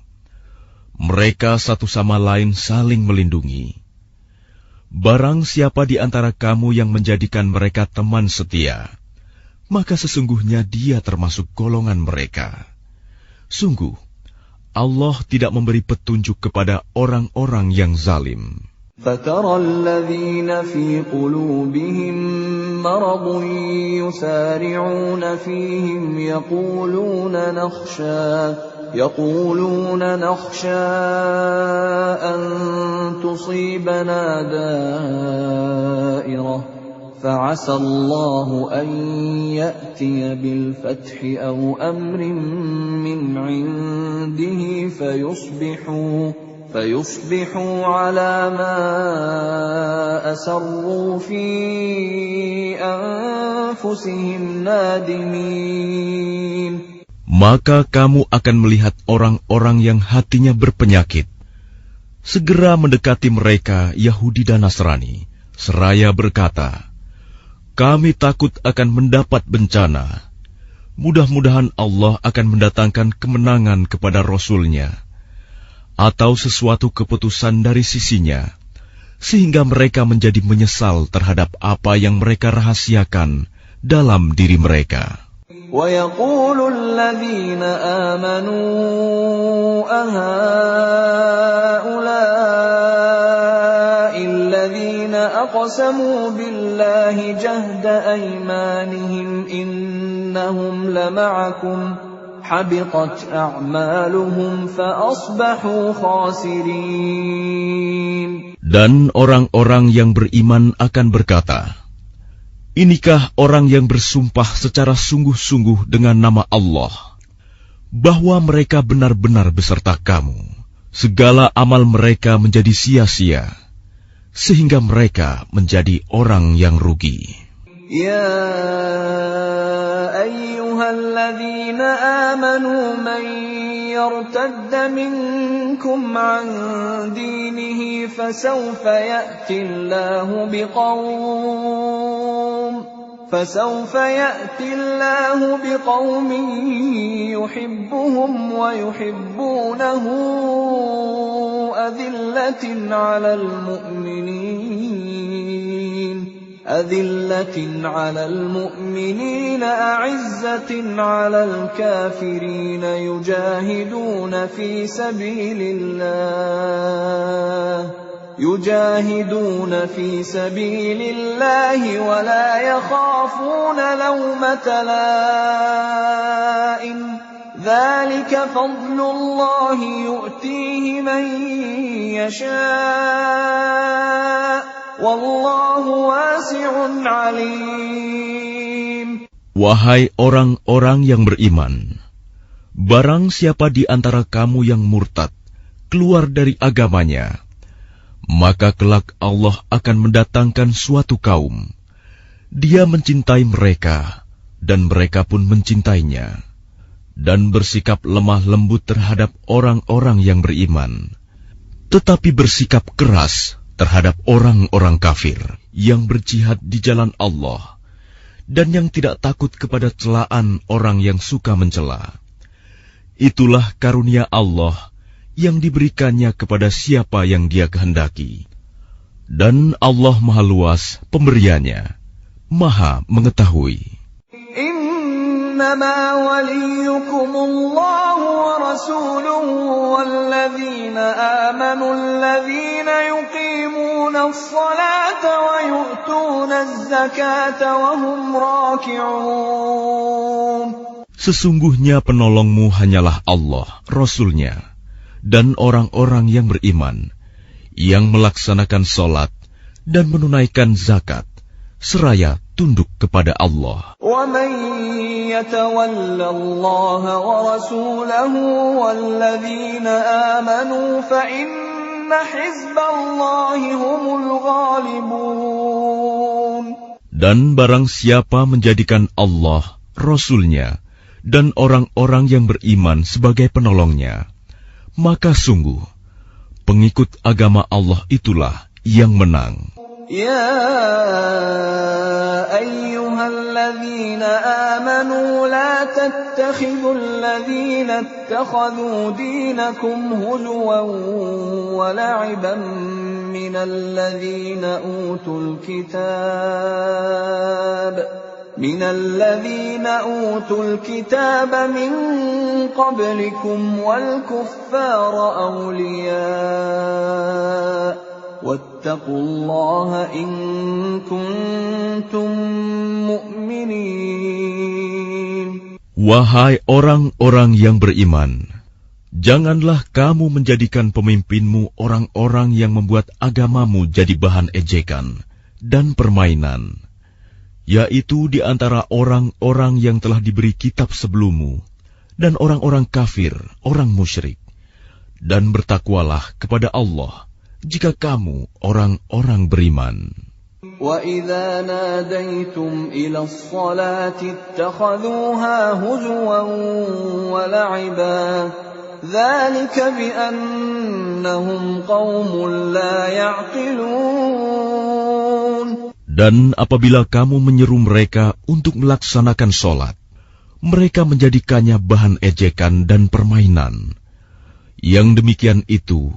Mereka satu sama lain saling melindungi. Barang siapa di antara kamu yang menjadikan mereka teman setia, maka sesungguhnya dia termasuk golongan mereka. Sungguh, Allah tidak memberi petunjuk kepada orang-orang yang zalim. فَتَرَى الَّذِينَ فِي قُلُوبِهِم مَّرَضٌ يُسَارِعُونَ فِيهِمْ يَقُولُونَ نَخْشَىٰ أَن تُصِيبَنَا دَائِرَةٌ فَعَسَى اللَّهُ أَن يَأْتِيَ بِالْفَتْحِ أَوْ أَمْرٍ مِّنْ عِندِهِ فيصبحوا على ما أسروا في أنفسهم نادمين. Maka kamu akan melihat orang-orang yang hatinya berpenyakit segera mendekati mereka Yahudi dan Nasrani, seraya berkata, kami takut akan mendapat bencana. Mudah-mudahan Allah akan mendatangkan kemenangan kepada Rasul-Nya atau sesuatu keputusan dari sisinya, sehingga mereka menjadi menyesal terhadap apa yang mereka rahasiakan dalam diri mereka. وَيَقُولُ الَّذِينَ آمَنُوا أَهَؤُلَاءِ الَّذِينَ أَقْسَمُوا بِاللَّهِ جَهْدَ أَيْمَانِهِمْ إِنَّهُمْ لَمَعَكُمْ حَبِطَتْ أَعْمَالُهُمْ فَأَصْبَحُوا خَاسِرِينَ. Dan orang-orang yang beriman akan berkata, inikah orang yang bersumpah secara sungguh-sungguh dengan nama Allah, bahwa mereka benar-benar beserta kamu. Segala amal mereka menjadi sia-sia, sehingga mereka menjadi orang yang rugi. Ya ayyuhalladzina amanu man yartadda minkum an dinihi fasawfa ya'ti Allahu biqaumin yuhibbuhum wa yuhibbunahu أذلة على المؤمنين أعزة على الكافرين يجاهدون في سبيل الله ولا يخافون لومة لائم ذلك فضل الله يؤتيه من يشاء Wallahu wasi'un alim. Wahai orang-orang yang beriman, barang siapa di antara kamu yang murtad keluar dari agamanya, maka kelak Allah akan mendatangkan suatu kaum. Dia mencintai mereka dan mereka pun mencintainya, dan bersikap lemah lembut terhadap orang-orang yang beriman, tetapi bersikap keras terhadap orang-orang kafir yang berjihad di jalan Allah dan yang tidak takut kepada celaan orang yang suka mencela. Itulah karunia Allah yang diberikannya kepada siapa yang Dia kehendaki. Dan Allah Maha Luas pemberiannya, Maha mengetahui. إنما وليكم الله ورسوله والذين آمنوا الذين يقيمون الصلاة ويؤتون الزكاة وهم راكعون. Sesungguhnya penolongmu hanyalah Allah, Rasul-Nya, dan orang-orang yang beriman, yang melaksanakan solat dan menunaikan zakat, seraya tunduk kepada Allah. وَمَن يَتَوَلَّ اللَّهَ وَرَسُولَهُ وَالَّذِينَ آمَنُوا فَإِنَّ حِزْبَ اللَّهِ هُمُ الْغَالِبُونَ. Dan barang siapa menjadikan Allah, Rasul-Nya, dan orang-orang yang beriman sebagai penolongnya, maka sungguh, pengikut agama Allah itulah yang menang. يا أيها الذين آمنوا لا تتخذوا الذين اتخذوا دينكم هزوا ولعبا من الذين أوتوا الكتاب من قبلكم والكفار أولياء واتقوا الله إن كنتم مؤمنين. Wahai orang-orang yang beriman, janganlah kamu menjadikan pemimpinmu orang-orang yang membuat agamamu jadi bahan ejekan dan permainan, yaitu di antara orang-orang yang telah diberi kitab sebelummu dan orang-orang kafir, orang musyrik. Dan bertakwalah kepada Allah jika kamu orang-orang beriman. وَإِذَا نَادَيْتُمْ إِلَى الصَّلَاةِ اتَّخَذُوهَا هُزُوًا وَلَعِبًا ذَلِكَ بِأَنَّهُمْ قَوْمٌ لَا يَعْقِلُونَ. Dan apabila kamu menyeru mereka untuk melaksanakan sholat, mereka menjadikannya bahan ejekan dan permainan. Yang demikian itu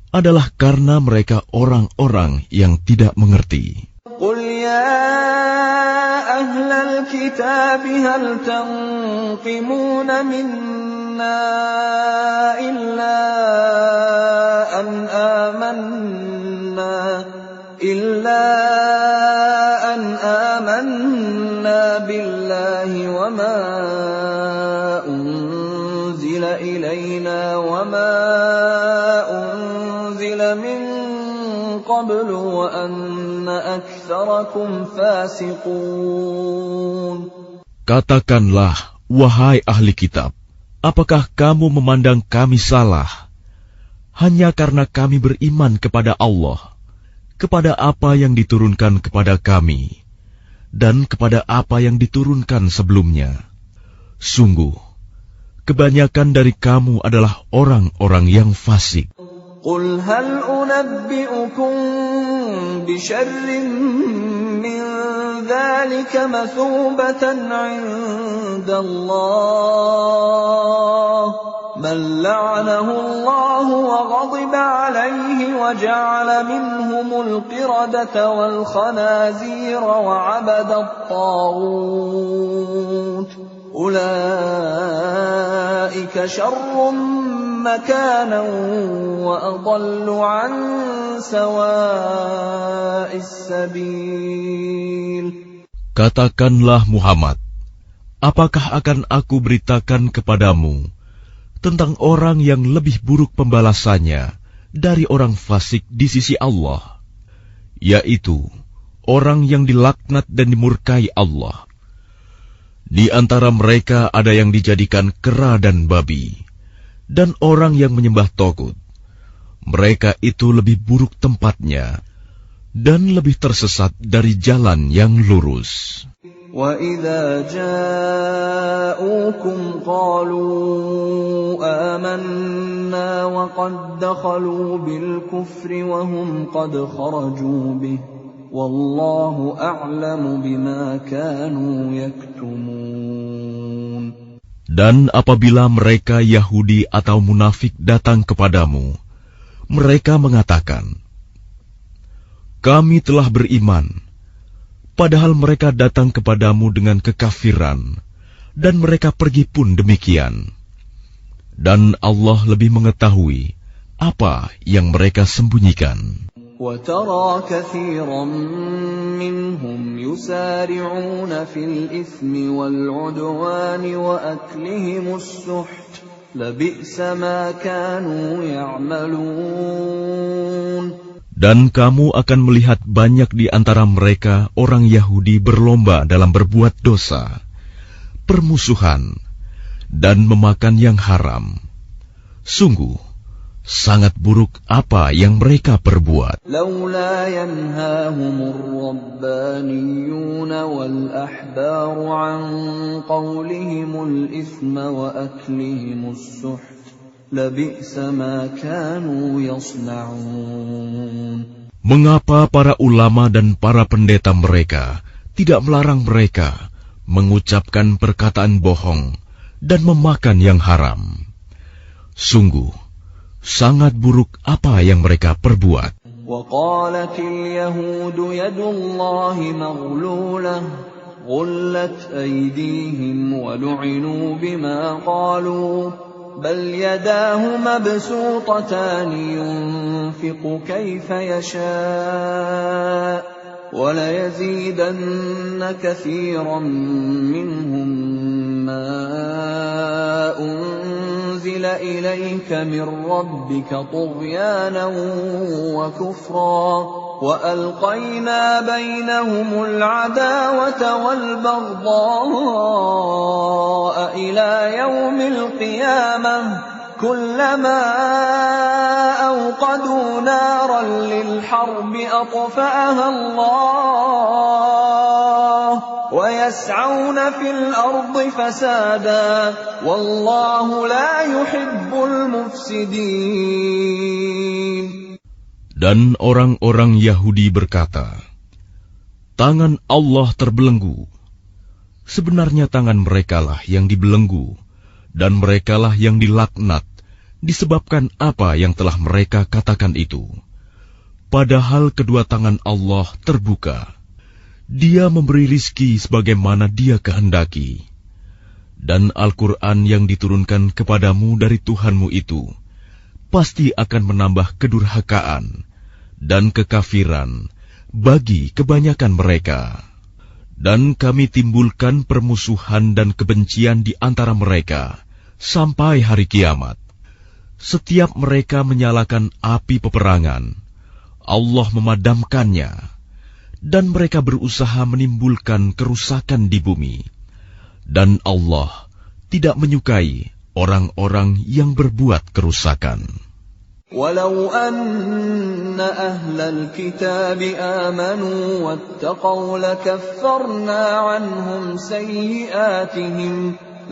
adalah karena mereka orang-orang yang tidak mengerti. قُلْ يَا أَهْلَ الْكِتَابِ هَلْ تَنقِمُونَ مِنَّا إِلَّا أَنْ آمَنَّا بِاللَّهِ وَمَا أُنْزِلَ إِلَيْنَا وَمَا أُنْزِلَ مِنْ قَبْلُ وَأَنَّ أَكْثَرَكُمْ فَاسِقُونَ. Katakanlah, wahai ahli kitab, apakah kamu memandang kami salah hanya karena kami beriman kepada Allah, kepada apa yang diturunkan kepada kami, dan kepada apa yang diturunkan sebelumnya? Sungguh, kebanyakan dari kamu adalah orang-orang yang fasik. قُلْ هَلْ أُنَبِّئُكُمْ بِشَرٍّ مِّن ذَلِكَ مَثُوبَةً عِندَ اللَّهِ مَن لَّعَنَهُ اللَّهُ وَغَضِبَ عَلَيْهِ وَجَعَلَ مِنْهُمُ الْقِرَدَةَ وَالْخَنَازِيرَ وَعَبَدَ الطَّاغُوتَ أُولَئِكَ شَرٌّ مَكَانًا وَأَضَلُّ عَن سَوَاءِ السَّبِيلِ. Katakanlah Muhammad, apakah akan aku beritakan kepadamu tentang orang yang lebih buruk pembalasannya dari orang fasik di sisi Allah, yaitu orang yang dilaknat dan dimurkai Allah. Di antara mereka ada yang dijadikan kera dan babi, dan orang yang menyembah togut. Mereka itu lebih buruk tempatnya dan lebih tersesat dari jalan yang lurus. وَإِذَا جَاءُوكُمْ قَالُوا آمَنَّا وَقَدْ دَخَلُوا بِالْكُفْرِ وَهُمْ قَدْ خَرَجُوا بِهِ وَاللَّهُ أَعْلَمُ بِمَا كَانُوا يَكْتُمُونَ. Dan apabila mereka Yahudi atau munafik datang kepadamu, mereka mengatakan, "Kami telah beriman," padahal mereka datang kepadamu dengan kekafiran, dan mereka pergi pun demikian. Dan Allah lebih mengetahui apa yang mereka sembunyikan. وَتَرَى كَثِيرًا مِّنْهُمْ يُسَارِعُونَ فِي الْإِثْمِ وَالْعُدْوَانِ وَأَكْلِهِمُ السُّحْتَ لَبِئْسَ مَا كَانُوا يَعْمَلُونَ. Dan kamu akan melihat banyak di antara mereka orang Yahudi berlomba dalam berbuat dosa, permusuhan, dan memakan yang haram. Sungguh, sangat buruk apa yang mereka perbuat. لولا ينهاهم الربانيون والأحبار عن قولهم الإثم وأكلهم السحت لبئس ما كانوا يصنعون. Mengapa para ulama dan para pendeta mereka tidak melarang mereka mengucapkan perkataan bohong dan memakan yang haram? Sungguh, sangat buruk apa yang mereka perbuat. وقالت اليهود يد الله مغلولة غلت أيديهم ولعنوا بما قالوا بل يداه مبسوطتان ينفق كيف يشاء وليزيدن كثيرا منهم ما أنزل إليك من ربك طغيانا وكفرا وألقينا بينهم العداوة والبغضاء إلى يوم القيامة كلما أوقدوا نارا للحرب أطفأها الله ويسعون في الأرض فسادا والله لا يحب المفسدين. Dan orang-orang Yahudi berkata, tangan Allah terbelenggu. Sebenarnya tangan merekalah yang dibelenggu, dan merekalah yang dilaknat, disebabkan apa yang telah mereka katakan itu. Padahal kedua tangan Allah terbuka. Dia memberi rizki sebagaimana Dia kehendaki. Dan Al-Quran yang diturunkan kepadamu dari Tuhanmu itu, pasti akan menambah kedurhakaan dan kekafiran bagi kebanyakan mereka. Dan kami timbulkan permusuhan dan kebencian di antara mereka sampai hari kiamat. Setiap mereka menyalakan api peperangan, Allah memadamkannya, dan mereka berusaha menimbulkan kerusakan di bumi. Dan Allah tidak menyukai orang-orang yang berbuat kerusakan. ولو أن أهل الكتاب آمنوا واتقوا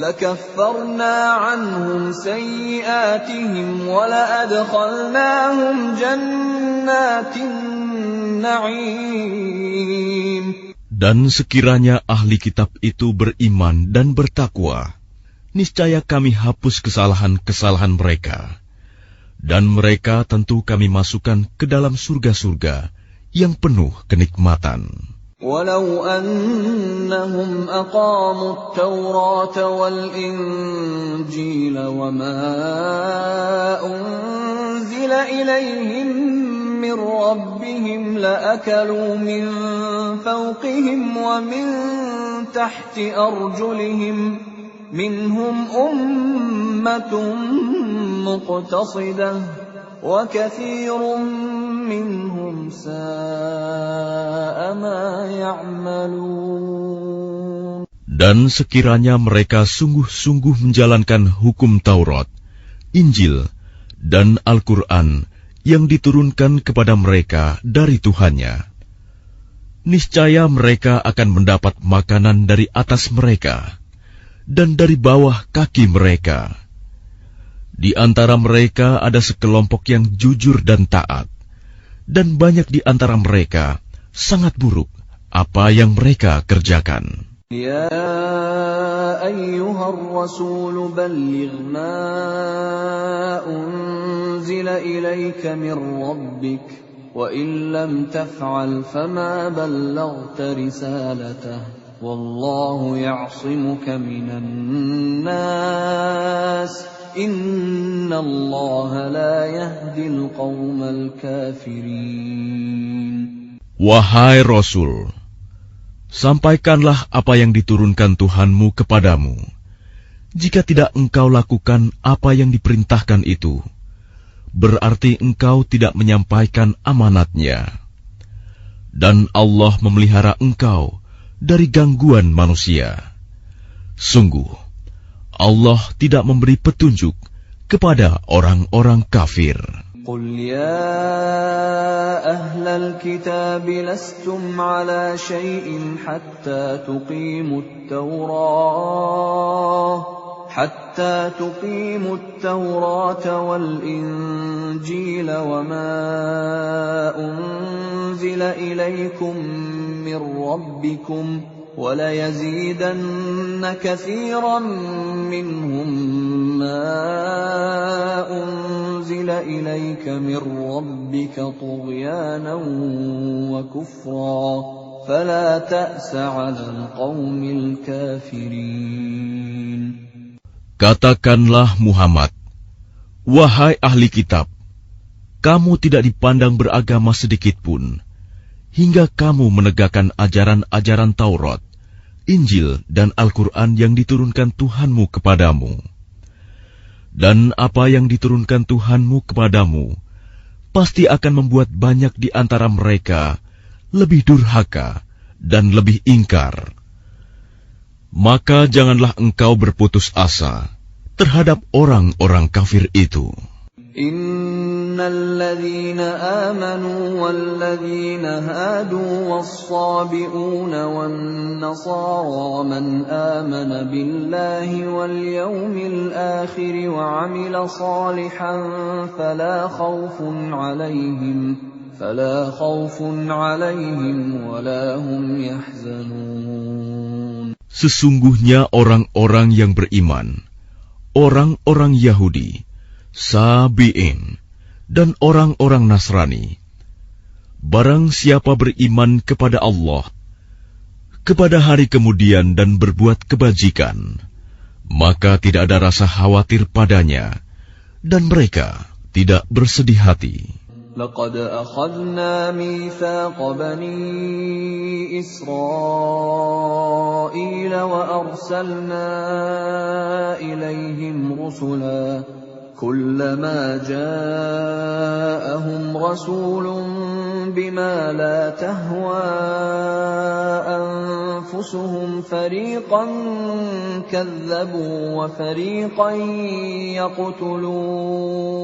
لكفرنا عنهم سيئاتهم ولأدخلناهم جنات النعيم. Dan sekiranya ahli kitab itu beriman dan bertakwa, niscaya kami hapus kesalahan-kesalahan mereka. Dan mereka tentu kami masukkan ke dalam surga-surga yang penuh kenikmatan. ولو أنهم أقاموا التوراة والإنجيل وما أنزل إليهم من ربهم لأكلوا من فوقهم ومن تحت أرجلهم منهم أمة مقتصدة وكثير منهم ساء ما يعملون. Dan sekiranya mereka sungguh-sungguh menjalankan hukum Taurat, Injil, dan Al-Quran yang diturunkan kepada mereka dari Tuhannya, niscaya mereka akan mendapat makanan dari atas mereka dan dari bawah kaki mereka. Di antara mereka ada sekelompok yang jujur dan taat, dan banyak di antara mereka sangat buruk apa yang mereka kerjakan. Ya ayyuhar rasul balligh ma unzila ilayka min rabbik wa in lam taf'al fama ballaghta risalatahu wallahu ya'simuka minan nas Inna Allah la yahdil qawmal kafirin. Wahai Rasul, sampaikanlah apa yang diturunkan Tuhanmu kepadamu. Jika tidak engkau lakukan apa yang diperintahkan itu, berarti engkau tidak menyampaikan amanatnya. Dan Allah memelihara engkau dari gangguan manusia. Sungguh, Allah tidak memberi petunjuk kepada orang-orang kafir. قل يا أهل الكتاب لستم على شيء حتى تقيموا التوراة والإنجيل وما أنزل إليكم من ربكم وليزيدن كثيرا منهم ما أنزل إليك من ربك طغيانا وكفرا فلا تأس على القوم الكافرين. Katakanlah Muhammad, wahai ahli kitab, kamu tidak dipandang beragama sedikitpun, hingga kamu menegakkan ajaran-ajaran Taurat, Injil, dan Al-Quran yang diturunkan Tuhanmu kepadamu. Dan apa yang diturunkan Tuhanmu kepadamu, pasti akan membuat banyak di antara mereka lebih durhaka dan lebih ingkar. Maka janganlah engkau berputus asa terhadap orang-orang kafir itu. الذين آمنوا والذين هادوا والصابئون والنصارى من آمن بالله واليوم الآخر وعمل صالحا فلا خوف عليهم ولا هم يحزنون. Sesungguhnya orang-orang yang beriman, orang-orang Yahudi, Sabi'in, dan orang-orang Nasrani, barang siapa beriman kepada Allah, kepada hari kemudian dan berbuat kebajikan, maka tidak ada rasa khawatir padanya, dan mereka tidak bersedih hati. لقد أخذنا ميثاق بني إسرائيل وأرسلنا إليهم رسلا كلما جاءهم رسول بما لا تهوى أنفسهم فريقا كذبوا وفريقا يقتلون.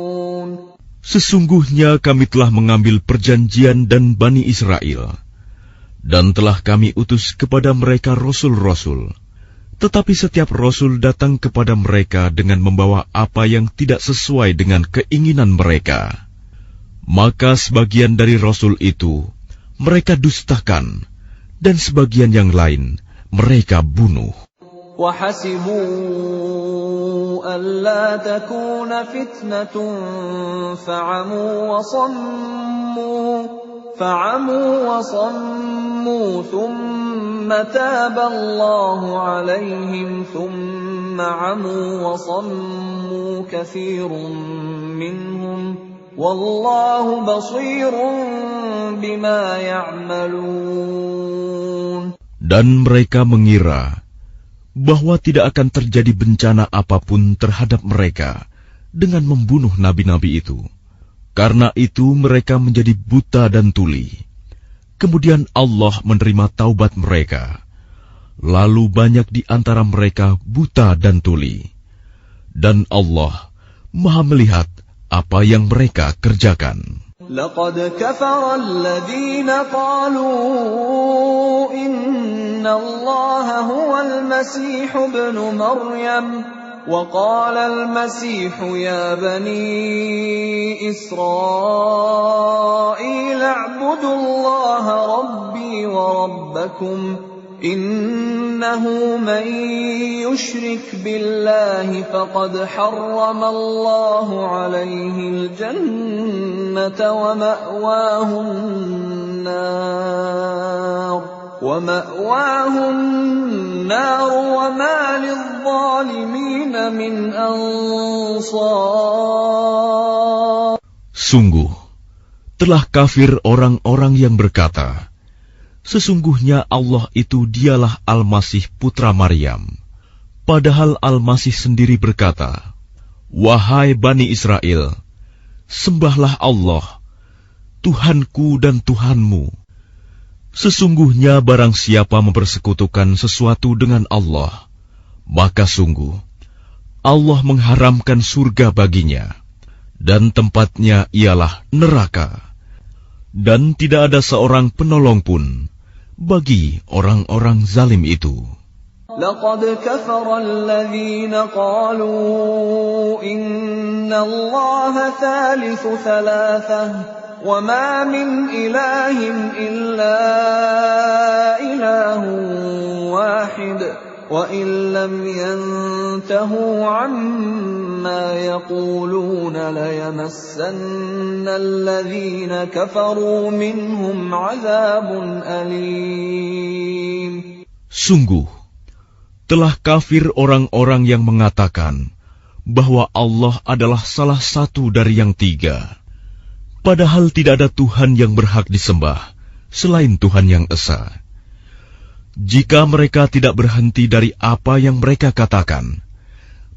Sesungguhnya kami telah mengambil perjanjian dan Bani Israel, dan telah kami utus kepada mereka rasul-rasul. Tetapi setiap rasul datang kepada mereka dengan membawa apa yang tidak sesuai dengan keinginan mereka. Maka sebagian dari rasul itu mereka dustakan, dan sebagian yang lain mereka bunuh. وَحَسِبُوا أَلَّا تَكُونَ فِتْنَةٌ فَعَمُوا وَصَمُّوا ثُمَّ تَابَ اللَّهُ عَلَيْهِمْ ثُمَّ عَمُوا وَصَمُّوا كَثِيرٌ مِّنْهُمْ وَاللَّهُ بَصِيرٌ بِمَا يَعْمَلُونَ. Dan mereka mengira bahwa tidak akan terjadi bencana apapun terhadap mereka dengan membunuh nabi-nabi itu. Karena itu mereka menjadi buta dan tuli. Kemudian Allah menerima taubat mereka. Lalu banyak di antara mereka buta dan tuli. Dan Allah Maha melihat apa yang mereka kerjakan. لقد كفر الذين قالوا إن الله هو المسيح ابن مريم وقال المسيح يا بني إسرائيل اعبدوا الله ربي وربكم إنه من يشرك بالله فقد حرم الله عليه الجنة ومأواه النار وما للظالمين من أنصار. Sungguh, telah kafir orang-orang yang berkata, sesungguhnya Allah itu dialah Al-Masih putra Maryam. Padahal Al-Masih sendiri berkata, wahai Bani Israel, Sembahlah Allah, Tuhanku dan Tuhanmu. Sesungguhnya barang siapa mempersekutukan sesuatu dengan Allah, maka sungguh Allah mengharamkan surga baginya, dan tempatnya ialah neraka. Dan tidak ada seorang penolong pun bagi orang-orang zalim itu. لقد كفر الذين قالوا إن الله ثالث ثلاثة وما من إله إلا إله واحد وإن لم ينتهوا عما يقولون ليمسن الذين كفروا منهم عذاب أليم. Sungguh, telah kafir orang-orang yang mengatakan bahwa Allah adalah salah satu dari yang tiga, padahal tidak ada Tuhan yang berhak disembah selain Tuhan yang esa. Jika mereka tidak berhenti dari apa yang mereka katakan,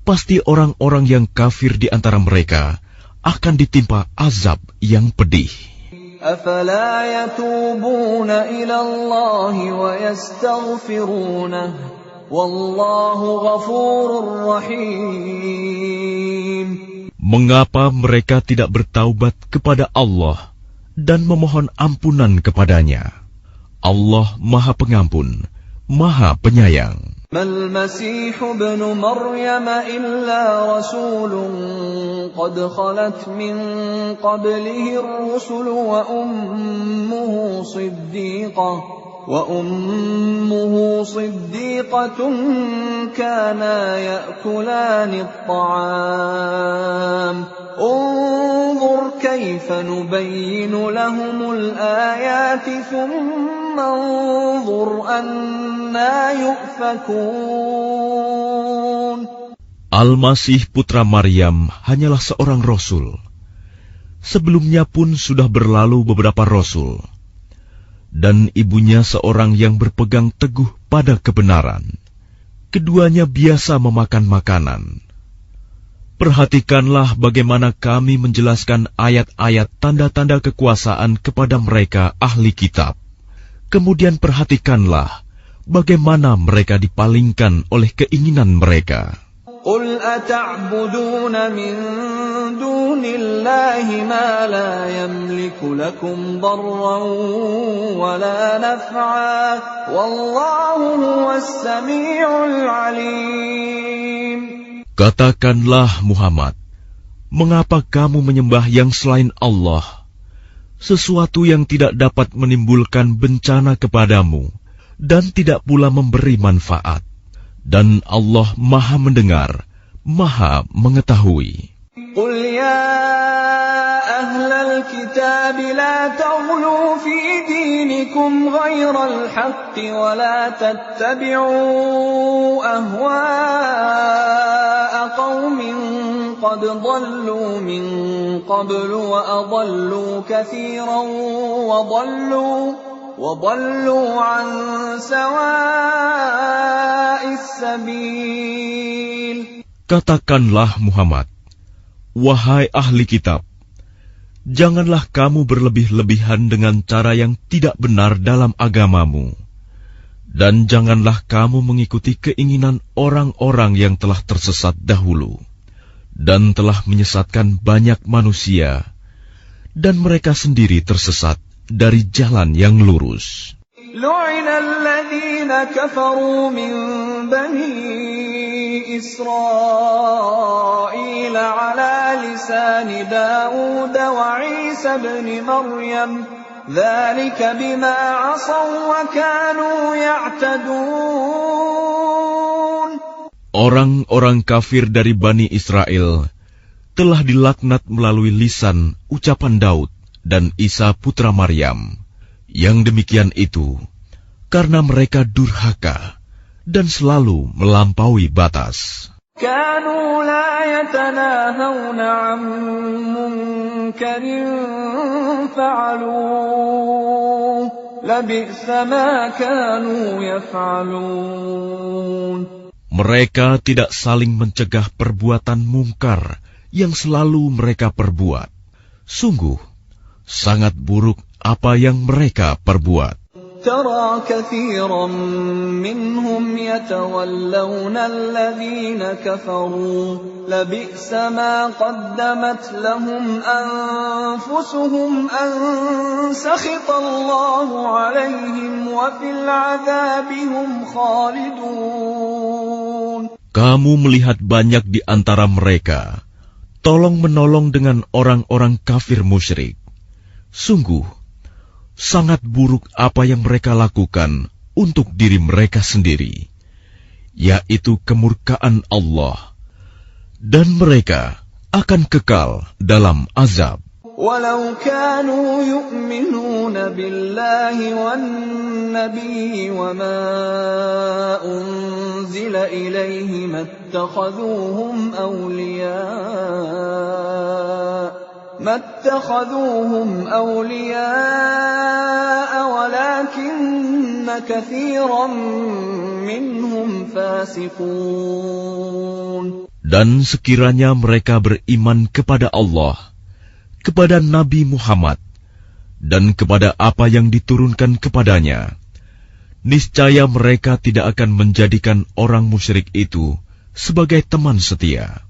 pasti orang-orang yang kafir di antara mereka akan ditimpa azab yang pedih. أفلا يتوبون إلى الله ويستغفرونه والله غفور رحيم. Mengapa mereka tidak bertaubat kepada Allah dan memohon ampunan kepadanya? Allah Maha Pengampun, Maha Penyayang. ما المسيح ابن مريم إلا رسول قد خلت من قبله الرسل وأمه صديقة كانا يأكلان الطعام انظر كيف نبين لهم الآيات ثم انظر أنا يؤفكون. Al-Masih putra Maryam hanyalah seorang rasul. Sebelumnya pun sudah berlalu beberapa rasul, dan ibunya seorang yang berpegang teguh pada kebenaran. Keduanya biasa memakan makanan. Perhatikanlah bagaimana kami menjelaskan ayat-ayat tanda-tanda kekuasaan kepada mereka ahli kitab. Kemudian perhatikanlah bagaimana mereka dipalingkan oleh keinginan mereka. قل أتعبدون من دون الله ما لا يملك لكم ضرا ولا نفعا والله هو السميع العليم. Katakanlah Muhammad, mengapa kamu menyembah yang selain Allah, sesuatu yang tidak dapat menimbulkan bencana kepadamu dan tidak pula memberi manfaat? Dan Allah Maha mendengar, Maha mengetahui. قل يا أهل الكتاب لا تغلوا في دينكم غير الحق ولا تتبعوا أهواء قوم قد ضلوا من قبل وأضلوا كثيرا وضلوا عن سواء السبيل. Katakanlah Muhammad, wahai ahli kitab, janganlah kamu berlebih-lebihan dengan cara yang tidak benar dalam agamamu, dan janganlah kamu mengikuti keinginan orang-orang yang telah tersesat dahulu, dan telah menyesatkan banyak manusia, dan mereka sendiri tersesat dari jalan yang lurus. لعن الذين كفروا من بني إسرائيل على لسان داود وعيسى بن مريم ذلك بما عصوا وكانوا يعتدون. Orang-orang kafir dari Bani Israel telah dilaknat melalui lisan ucapan Daud dan Isa putra Maryam. Yang demikian itu karena mereka durhaka dan selalu melampaui batas. كانوا لا يتناهون عن منكر فعلوه لبئس ما كانوا يفعلون. Mereka tidak saling mencegah perbuatan mungkar yang selalu mereka perbuat. Sungguh, sangat buruk apa yang mereka perbuat. ترى كثيرا منهم يتولون الذين كفروا لبئس ما قدمت لهم أنفسهم أن سخط الله عليهم وفي العذاب هم خالدون. Kamu melihat banyak di antara mereka tolong-menolong dengan orang-orang kafir musyrik. Sungguh, sangat buruk apa yang mereka lakukan untuk diri mereka sendiri, yaitu kemurkaan Allah, dan mereka akan kekal dalam azab. ولو كانوا يؤمنون بالله والنبي وما أنزل إليه ما اتخذوهم أولياء ولكن كثيرا منهم فاسقون. Dan sekiranya mereka beriman kepada Allah, kepada Nabi Muhammad, dan kepada apa yang diturunkan kepadanya, niscaya mereka tidak akan menjadikan orang musyrik itu sebagai teman setia.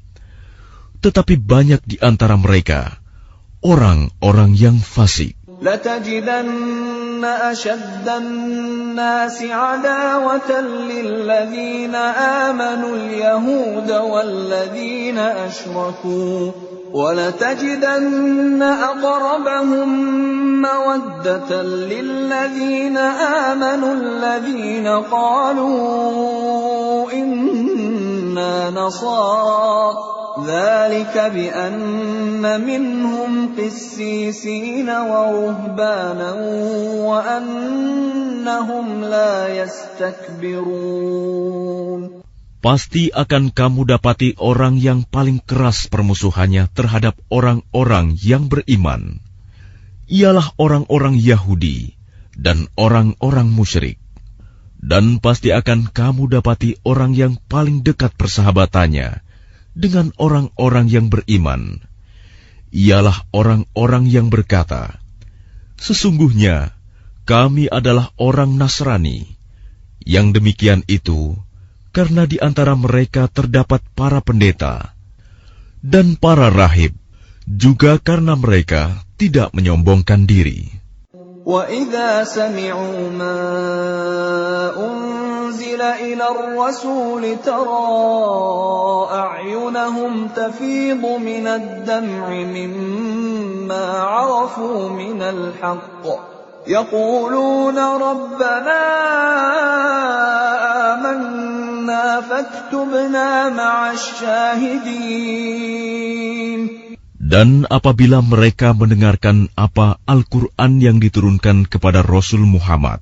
Tetapi banyak di antara mereka orang-orang yang fasik. لتجدن أشد الناس عداوة للذين آمنوا اليهود والذين أشركوا ولتجدن أقربهم مودة للذين آمنوا الذين قالوا إنا نصارى ذلك بأن منهم قسيسين ورهبانا وأنهم لا يستكبرون. Pasti akan kamu dapati orang yang paling keras permusuhannya terhadap orang-orang yang beriman. Ialah orang-orang Yahudi dan orang-orang musyrik. Dan pasti akan kamu dapati orang yang paling dekat persahabatannya dengan orang-orang yang beriman. Ialah orang-orang yang berkata, "Sesungguhnya kami adalah orang Nasrani." Yang demikian itu karena di antara mereka terdapat para pendeta dan para rahib, juga karena mereka tidak menyombongkan diri. وَإِذَا سَمِعُوا مَا أُنزِلَ إِلَى الرَّسُولِ تَرَى أَعْيُنَهُمْ تَفِيضُ مِنَ الدَّمْعِ مِمَّا عَرَفُوا مِنَ الْحَقِّ يَقُولُونَ رَبَّنَا آمَنَّا فَاكْتُبْنَا مَعَ الشَّاهِدِينَ. Dan apabila mereka mendengarkan apa Al-Quran yang diturunkan kepada Rasul Muhammad,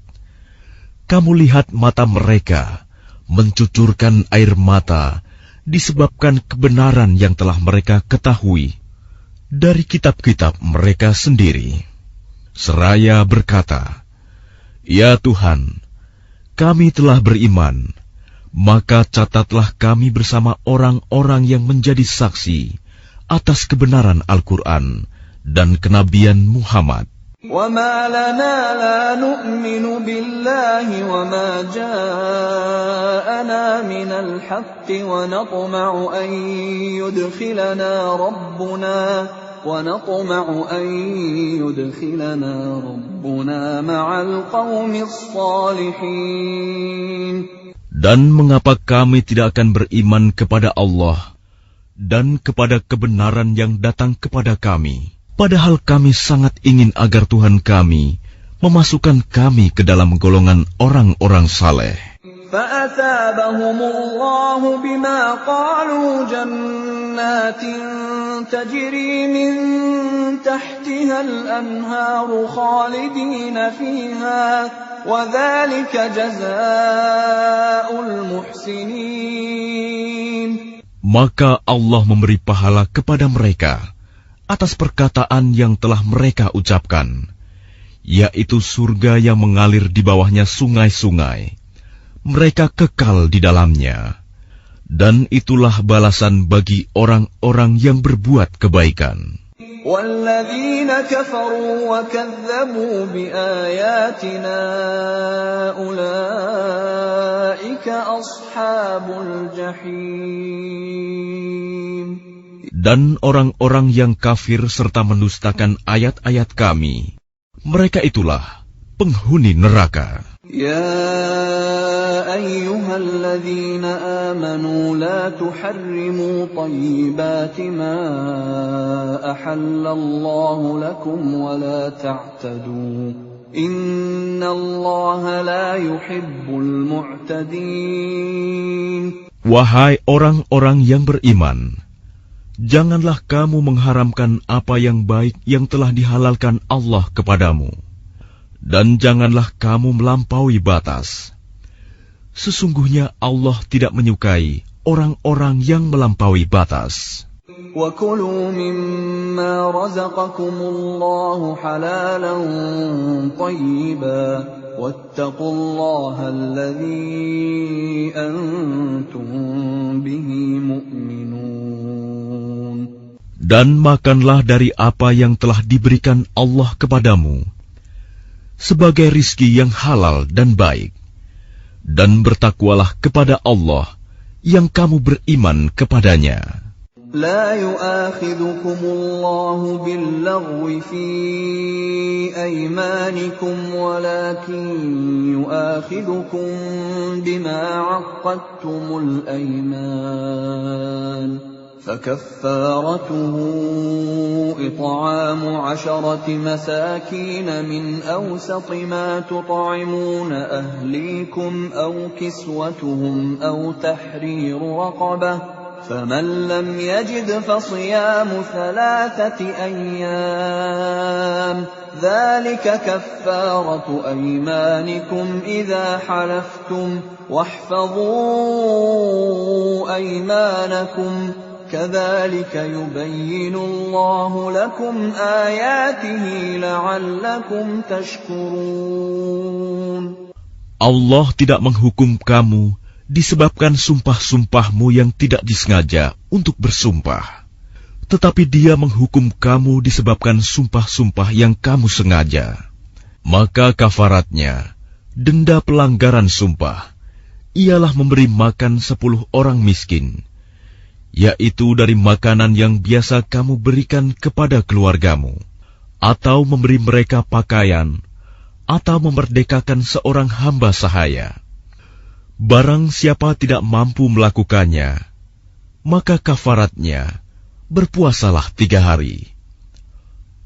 kamu lihat mata mereka mencucurkan air mata disebabkan kebenaran yang telah mereka ketahui dari kitab-kitab mereka sendiri. Seraya berkata, "Ya Tuhan, kami telah beriman, maka catatlah kami bersama orang-orang yang menjadi saksi atas kebenaran Al-Quran dan kenabian Muhammad." وَمَا لَنَا لَا نُؤْمِنُ بِاللَّهِ وَمَا جَاءَنَا مِنَ الْحَقِّ وَنَطْمَعُ أَن يُدْخِلَنَا رَبُّنَا مَعَ الْقَوْمِ الصَّالِحِينَ. Dan mengapa kami tidak akan beriman kepada Allah dan kepada kebenaran yang datang kepada kami, padahal kami sangat ingin agar Tuhan kami memasukkan kami ke dalam golongan orang-orang saleh. فَأَثَابَهُمُ اللَّهُ بِمَا قَالُوا جَنَّاتٍ تَجْرِي مِن تَحْتِهَا الْأَنْهَارُ خَالِدِينَ فِيهَا وَذَلِكَ جَزَاءُ الْمُحْسِنِينَ. Maka Allah memberi pahala kepada mereka atas perkataan yang telah mereka ucapkan, yaitu surga yang mengalir di bawahnya sungai-sungai. Mereka kekal di dalamnya, dan itulah balasan bagi orang-orang yang berbuat kebaikan. والذين كفروا وكذبوا بآياتنا أولئك أصحاب الجحيم. Dan orang-orang yang kafir serta mendustakan ayat-ayat Kami, mereka itulah penghuni neraka. يا أيها الذين آمنوا لا تحرموا طيبات ما أحل الله لكم ولا تعتدوا إن الله لا يحب المعتدين. Wahai orang-orang yang beriman, janganlah kamu mengharamkan apa yang baik yang telah dihalalkan Allah kepadamu. Dan janganlah kamu melampaui batas. Sesungguhnya Allah tidak menyukai orang-orang yang melampaui batas. وَكُلُوا مِمَّا رَزَقَكُمُ اللَّهُ حَلَالًا طَيِّبًا وَاتَّقُوا اللَّهَ الَّذِي أَنْتُمْ بِهِ مُؤْمِنُونَ. Dan makanlah dari apa yang telah diberikan Allah kepadamu sebagai rizki yang halal dan baik, dan bertakwalah kepada Allah yang kamu beriman kepadanya. لا يؤاخذكم الله باللغو في أيمانكم ولكن يؤاخذكم بما عقدتم الأيمان فكفارته إطعام 10 مساكين من أوسط ما تطعمون أهليكم أو كسوتهم أو تحرير رقبة فمن لم يجد فصيام 3 أيام ذلك كفارة أيمانكم إذا حلفتم واحفظوا أيمانكم كذلك يبين الله لكم آياته لعلكم تشكرون. Allah tidak menghukum kamu disebabkan sumpah-sumpahmu yang tidak disengaja untuk bersumpah, tetapi Dia menghukum kamu disebabkan sumpah-sumpah yang kamu sengaja. Maka kafaratnya, denda pelanggaran sumpah, ialah memberi makan 10 orang miskin, yaitu dari makanan yang biasa kamu berikan kepada keluargamu, atau memberi mereka pakaian, atau memerdekakan seorang hamba sahaya. Barang siapa tidak mampu melakukannya, maka kafaratnya berpuasalah 3 hari.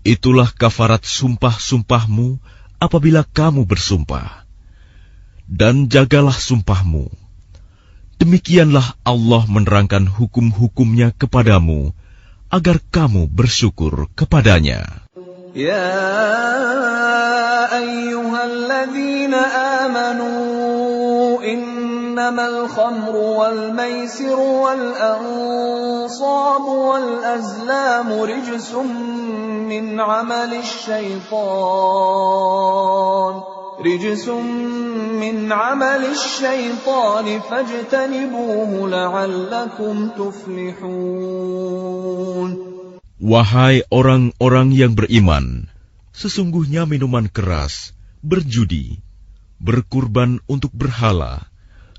Itulah kafarat sumpah-sumpahmu apabila kamu bersumpah. Dan jagalah sumpahmu. Demikianlah Allah menerangkan hukum-hukumnya kepadamu, agar kamu bersyukur kepadanya. Ya ayyuhalladzina amanu innamal khamru wal maisiru wal ansabu wal azlamu rijsum min amalis syaitan fajtanibuhu la'allakum tuflihun. Wahai orang-orang yang beriman, sesungguhnya minuman keras, berjudi, berkurban untuk berhala,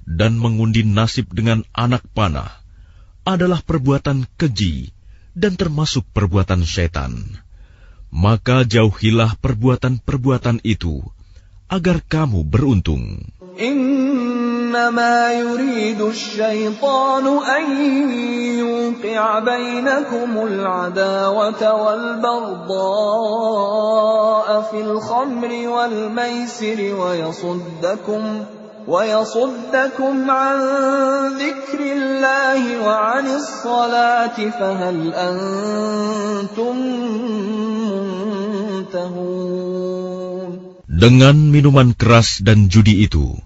dan mengundi nasib dengan anak panah adalah perbuatan keji dan termasuk perbuatan syaitan. Maka jauhilah perbuatan-perbuatan itu, agar kamu beruntung. Innama yuridu asy-syaitanu an yuqi'a bainakumul 'adawata wal baghdha'a fil khamri wal maisiri wa yasuddakum 'an dzikrillahi wa 'anis salati fahal antum muntahun. Dengan minuman keras dan judi itu,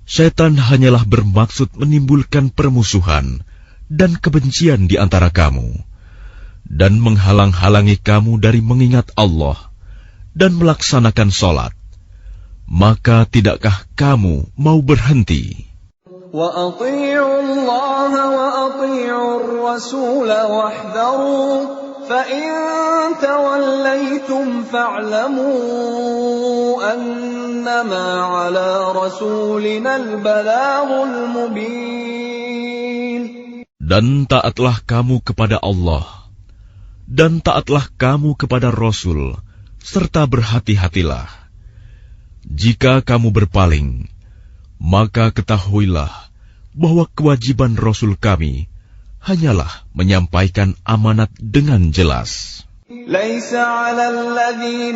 setan hanyalah bermaksud menimbulkan permusuhan dan kebencian di antara kamu, dan menghalang-halangi kamu dari mengingat Allah dan melaksanakan sholat. Maka tidakkah kamu mau berhenti? Wa ati'u Allah wa ati'u ar-rasul wahdharu فَإِن تَوَلَّيْتُمْ فَاعْلَمُوا أَنَّمَا عَلَى رَسُولِنَا الْبَلَاغُ الْمُبِينُ. Dan taatlah kamu kepada Allah, dan taatlah kamu kepada Rasul, serta berhati-hatilah. Jika kamu berpaling, maka ketahuilah bahwa kewajiban Rasul kami hanyalah menyampaikan amanat dengan jelas. لَيْسَ عَلَى الَّذِينَ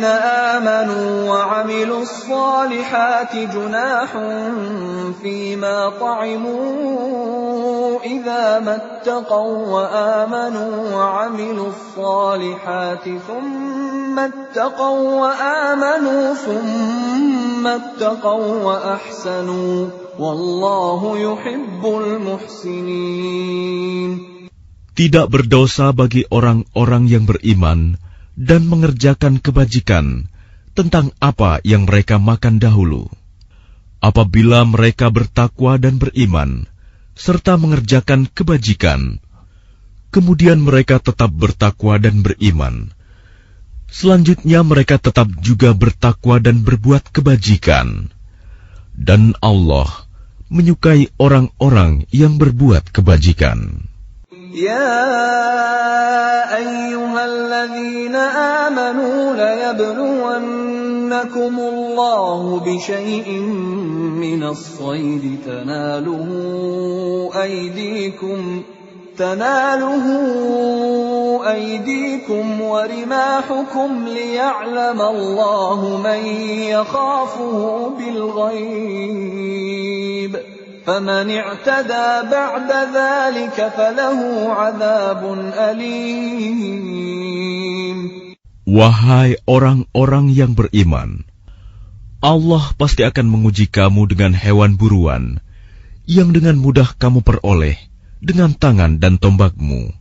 آمَنُوا وَعَمِلُوا الصَّالِحَاتِ جُنَاحٌ فِيمَا طَعِمُوا إِذَا مَا اتَّقَوا وَآمَنُوا وَعَمِلُوا الصَّالِحَاتِ ثُمَّ اتَّقَوا وَآمَنُوا ثُمَّ اتَّقَوا وَأَحْسَنُوا وَاللَّهُ يُحِبُّ الْمُحْسِنِينَ. Tidak berdosa bagi orang-orang yang beriman dan mengerjakan kebajikan tentang apa yang mereka makan dahulu. Apabila mereka bertakwa dan beriman, serta mengerjakan kebajikan, kemudian mereka tetap bertakwa dan beriman. Selanjutnya mereka tetap juga bertakwa dan berbuat kebajikan. Dan Allah menyukai orang-orang yang berbuat kebajikan. يا أيها الذين آمنوا ليبلونكم الله بشيء من الصيد تناله أيديكم ورماحكم ليعلم الله من يخافه بالغيب فمن اعتدى بعد ذلك فله عذاب أليم. Wahai orang-orang yang beriman, Allah pasti akan menguji kamu dengan hewan buruan yang dengan mudah kamu peroleh dengan tangan dan tombakmu,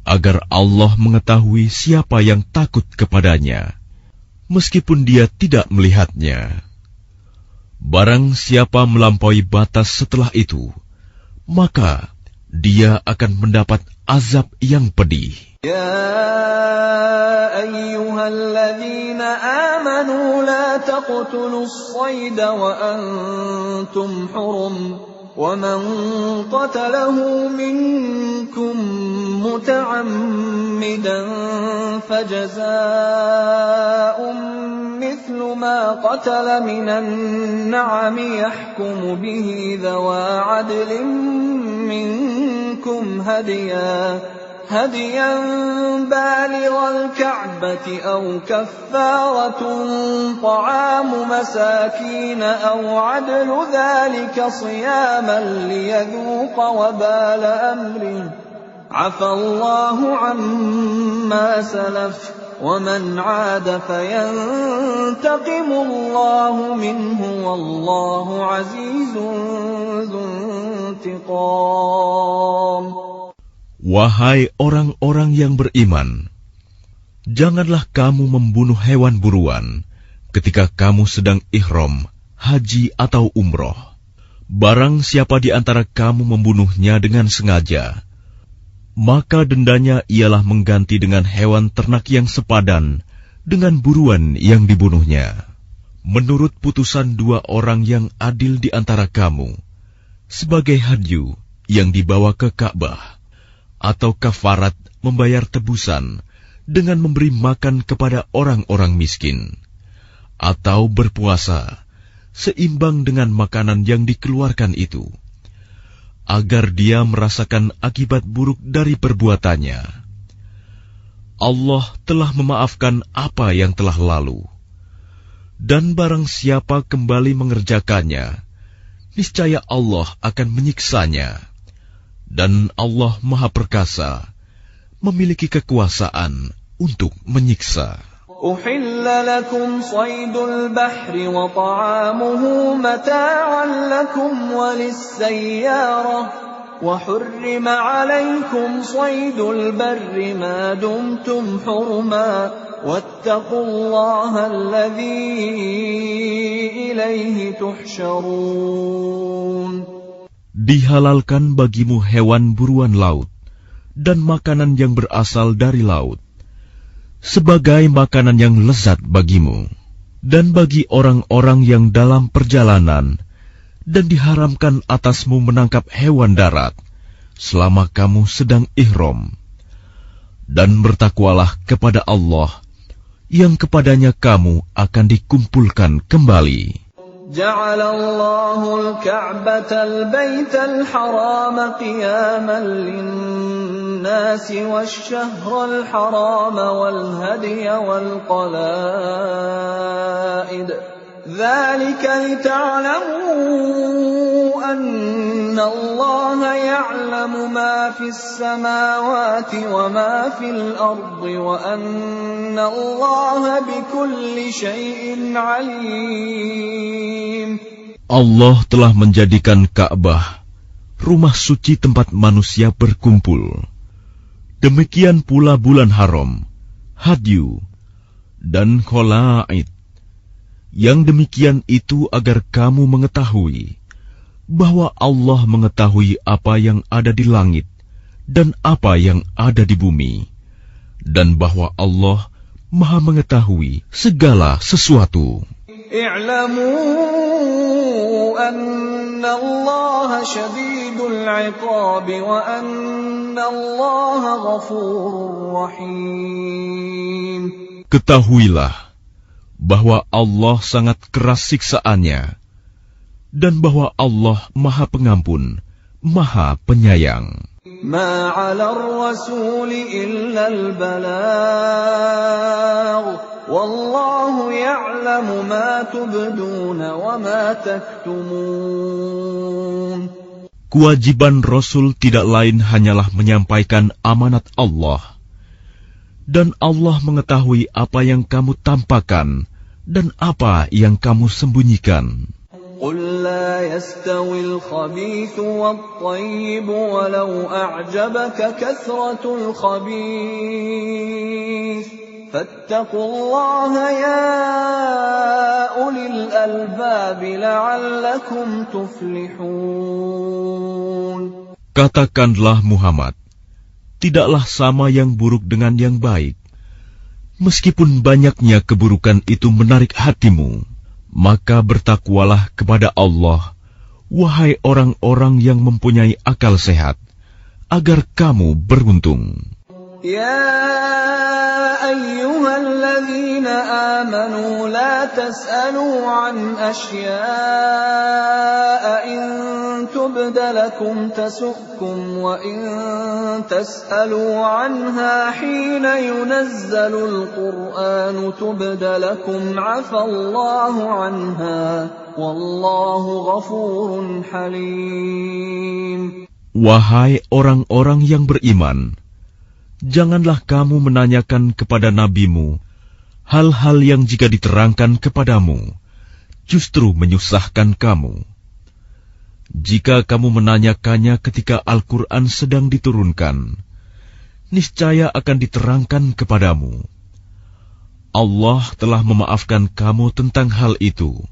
agar Allah mengetahui siapa yang takut kepadanya, meskipun dia tidak melihatnya. Barang siapa melampaui batas setelah itu, maka dia akan mendapat azab yang pedih. يا أيها الذين آمنوا لا تقتلوا الصيد وأنتم حرم ومن قتله منكم متعمدا فجزاء مثل ما قتل من النعم يحكم به ذوى عدل منكم هديا بالغ الكعبة أو كفارة طعام مساكين أو عدل ذلك صياما ليذوق وبال أمره عفى الله عما سلف ومن عاد فينتقم الله منه والله عزيز ذو انتقام. Wahai orang-orang yang beriman, janganlah kamu membunuh hewan buruan ketika kamu sedang ihram, haji atau umroh. Barang siapa di antara kamu membunuhnya dengan sengaja, maka dendanya ialah mengganti dengan hewan ternak yang sepadan dengan buruan yang dibunuhnya. Menurut putusan dua orang yang adil di antara kamu, sebagai hadyu yang dibawa ke Ka'bah, atau kafarat membayar tebusan dengan memberi makan kepada orang-orang miskin, atau berpuasa seimbang dengan makanan yang dikeluarkan itu, agar dia merasakan akibat buruk dari perbuatannya. Allah telah memaafkan apa yang telah lalu, dan barang siapa kembali mengerjakannya, niscaya Allah akan menyiksanya. Dan Allah Maha Perkasa, memiliki kekuasaan untuk menyiksa. أحل لكم صيد البحر وطعامه متاعا لكم وللسيارة وحرم عليكم صيد البر ما دمتم حرما واتقوا الله الذي إليه تحشرون. Dihalalkan bagimu hewan buruan laut dan makanan yang berasal dari laut, sebagai makanan yang lezat bagimu, dan bagi orang-orang yang dalam perjalanan, dan diharamkan atasmu menangkap hewan darat selama kamu sedang ihram. Dan bertakwalah kepada Allah, yang kepadanya kamu akan dikumpulkan kembali. جعل الله الكعبة البيت الحرام قياما للناس والشهر الحرام والهدي والقلائد ذلك لتعلموا أن الله يعلم ما في السماوات وما في الأرض وأن الله بكل شيء عليم. Allah telah menjadikan Ka'bah rumah suci tempat manusia berkumpul. Demikian pula bulan haram, hadyu, dan kholaid. Yang demikian itu agar kamu mengetahui bahwa Allah mengetahui apa yang ada di langit dan apa yang ada di bumi, dan bahwa Allah Maha mengetahui segala sesuatu. i'lamu anna Allah syadidul 'iqab wa anna Allah ghafurur rahim. Ketahuilah bahwa Allah sangat keras siksaannya, dan bahwa Allah Maha Pengampun, Maha Penyayang. Ma 'alal rasuli illa al-balagh, wallahu ya'lamu ma tubduna wa ma taktumun. Kewajiban Rasul tidak lain hanyalah menyampaikan amanat Allah, dan Allah mengetahui apa yang kamu tampakkan dan apa yang kamu sembunyikan. قل لا يستوي الخبيث والطيب ولو أعجبك كثرة الخبيث فاتقوا الله يا أولي الألباب لعلكم تفلحون. Katakanlah Muhammad, tidaklah sama yang buruk dengan yang baik. Meskipun banyaknya keburukan itu menarik hatimu, maka bertakwalah kepada Allah, wahai orang-orang yang mempunyai akal sehat, agar kamu beruntung. Ya ayyuhalladzina amanu la tas'alu an asya'a in tubda lakum tasu'kum wa in tas'alu anha hina yunazzalul qur'anu tubda lakum 'afallahu anha wallahu ghafurun halim. Wahai orang-orang yang beriman, janganlah kamu menanyakan kepada nabimu hal-hal yang jika diterangkan kepadamu, justru menyusahkan kamu. Jika kamu menanyakannya ketika Al-Quran sedang diturunkan, niscaya akan diterangkan kepadamu. Allah telah memaafkan kamu tentang hal itu,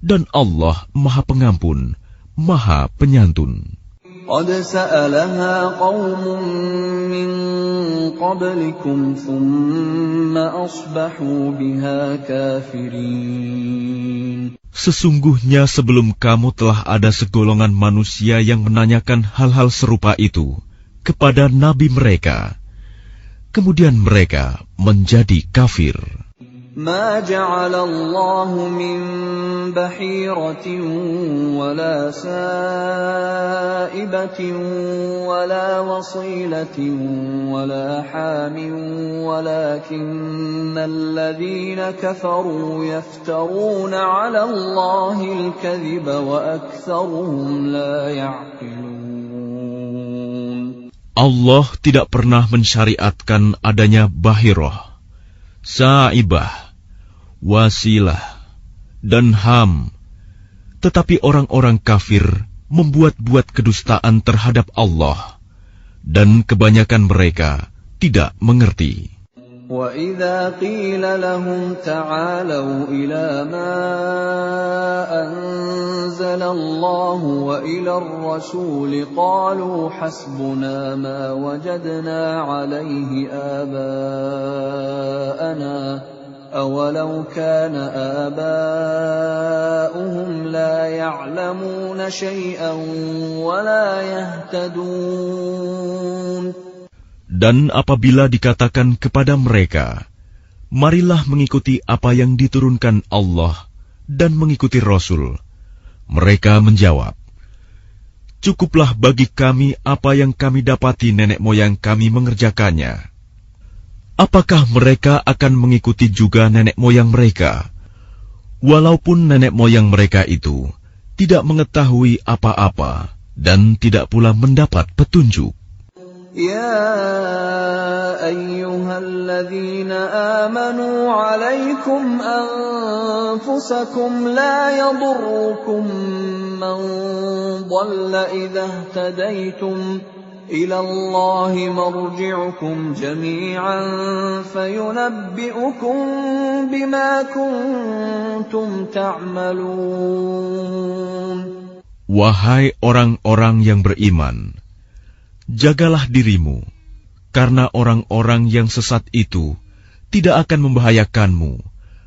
dan Allah Maha Pengampun, Maha Penyantun. قد سألها قوم من قبلكم ثم أصبحوا بها كافرين. Sesungguhnya sebelum kamu telah ada segolongan manusia yang menanyakan hal-hal serupa itu kepada nabi mereka, kemudian mereka menjadi kafir. ما جعل الله من بحيرة ولا سائبة ولا وصيلة ولا حام ولكن الذين كفروا يفترون على الله الكذب وأكثرهم لا يعقلون. Allah tidak pernah mensyariatkan adanya bahirah, sa'ibah, wasilah, dan ham. Tetapi orang-orang kafir membuat-buat kedustaan terhadap Allah, dan kebanyakan mereka tidak mengerti. وَإِذَا قِيلَ لَهُمْ تَعَالَوْا إِلَى مَا أَنزَلَ اللَّهُ وَإِلَى الرَّسُولِ قَالُوا حَسْبُنَا مَا وَجَدْنَا عَلَيْهِ آبَاءَنَا أَوَلَوْ كَانَ آبَاؤُهُمْ لَا يَعْلَمُونَ شَيْئًا وَلَا يَهْتَدُونَ. Dan apabila dikatakan kepada mereka, marilah mengikuti apa yang diturunkan Allah dan mengikuti Rasul, mereka menjawab, cukuplah bagi kami apa yang kami dapati nenek moyang kami mengerjakannya. Apakah mereka akan mengikuti juga nenek moyang mereka, walaupun nenek moyang mereka itu tidak mengetahui apa-apa dan tidak pula mendapat petunjuk? يا أيها الذين آمنوا عليكم أنفسكم لا يضركم من ضل إذا اهتديتم إلى الله مرجعكم جميعا فينبئكم بما كنتم تعملون. Wahai orang-orang yang beriman, jagalah dirimu, karena orang-orang yang sesat itu tidak akan membahayakanmu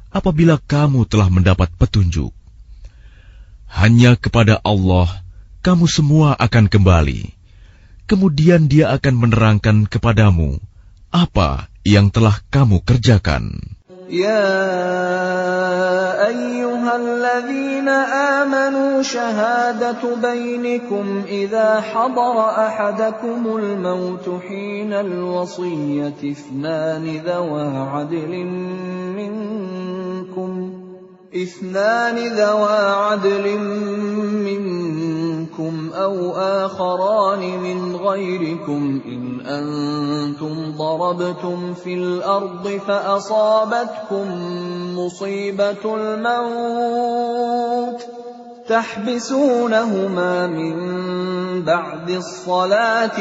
apabila kamu telah mendapat petunjuk. Hanya kepada Allah kamu semua akan kembali, kemudian Dia akan menerangkan kepadamu apa yang telah kamu kerjakan. يا أيها الذين آمنوا شهادة بينكم إذا حضر أحدكم الموت حين الوصية اثنان ذوى عدل منكم أو آخران من غيركم إن أنتم ضربتم في الأرض فأصابتكم مصيبة الموت تحبسونهما من بعد الصلاة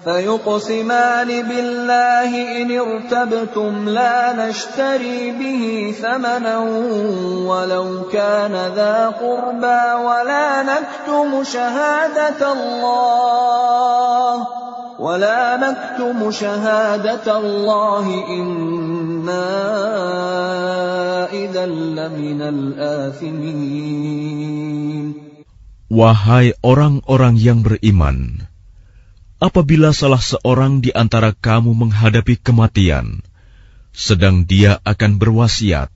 فيقسمان بالله إن ارتبتم لا نشتري به ثمنا ولو كان ذا قربى ولا نكتم شهادة الله إنا إذا لمن الآثمين. Wahai orang-orang yang beriman, apabila salah seorang di antara kamu menghadapi kematian, sedang dia akan berwasiat,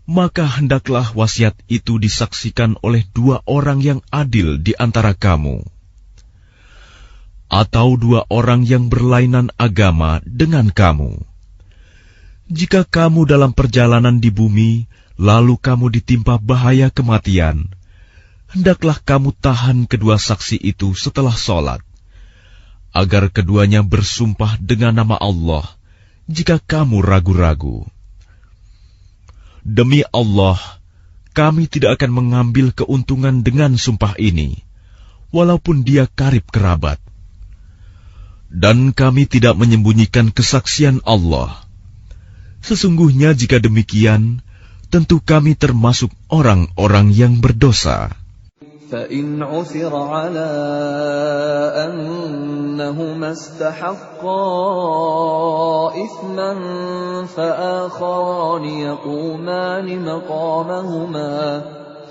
maka hendaklah wasiat itu disaksikan oleh dua orang yang adil di antara kamu, atau dua orang yang berlainan agama dengan kamu. Jika kamu dalam perjalanan di bumi, lalu kamu ditimpa bahaya kematian, hendaklah kamu tahan kedua saksi itu setelah sholat, agar keduanya bersumpah dengan nama Allah jika kamu ragu-ragu. Demi Allah, kami tidak akan mengambil keuntungan dengan sumpah ini, walaupun dia karib kerabat. Dan kami tidak menyembunyikan kesaksian Allah. Sesungguhnya jika demikian, tentu kami termasuk orang-orang yang berdosa. فَإِنْ عُثِرَ عَلَىٰ أَنَّهُمَا اسْتَحَقَّا إِثْمًا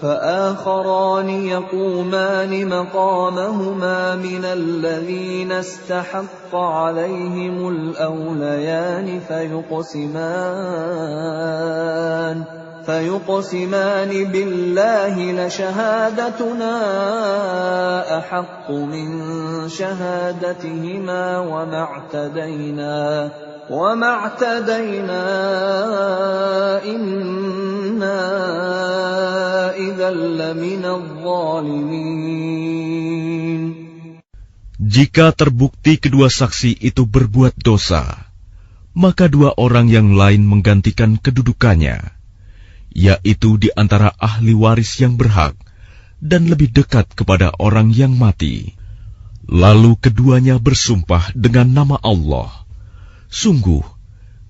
فآخران يقومان مقامهما من الذين استحق عليهم الأوليان فيقسمان بالله لشهادتنا أحق من شهادتهما وما اعتدينا إنا إذا لمن الظالمين. Jika terbukti kedua saksi itu berbuat dosa, maka dua orang yang lain menggantikan kedudukannya, yaitu di antara ahli waris yang berhak dan lebih dekat kepada orang yang mati. Lalu keduanya bersumpah dengan nama Allah, sungguh,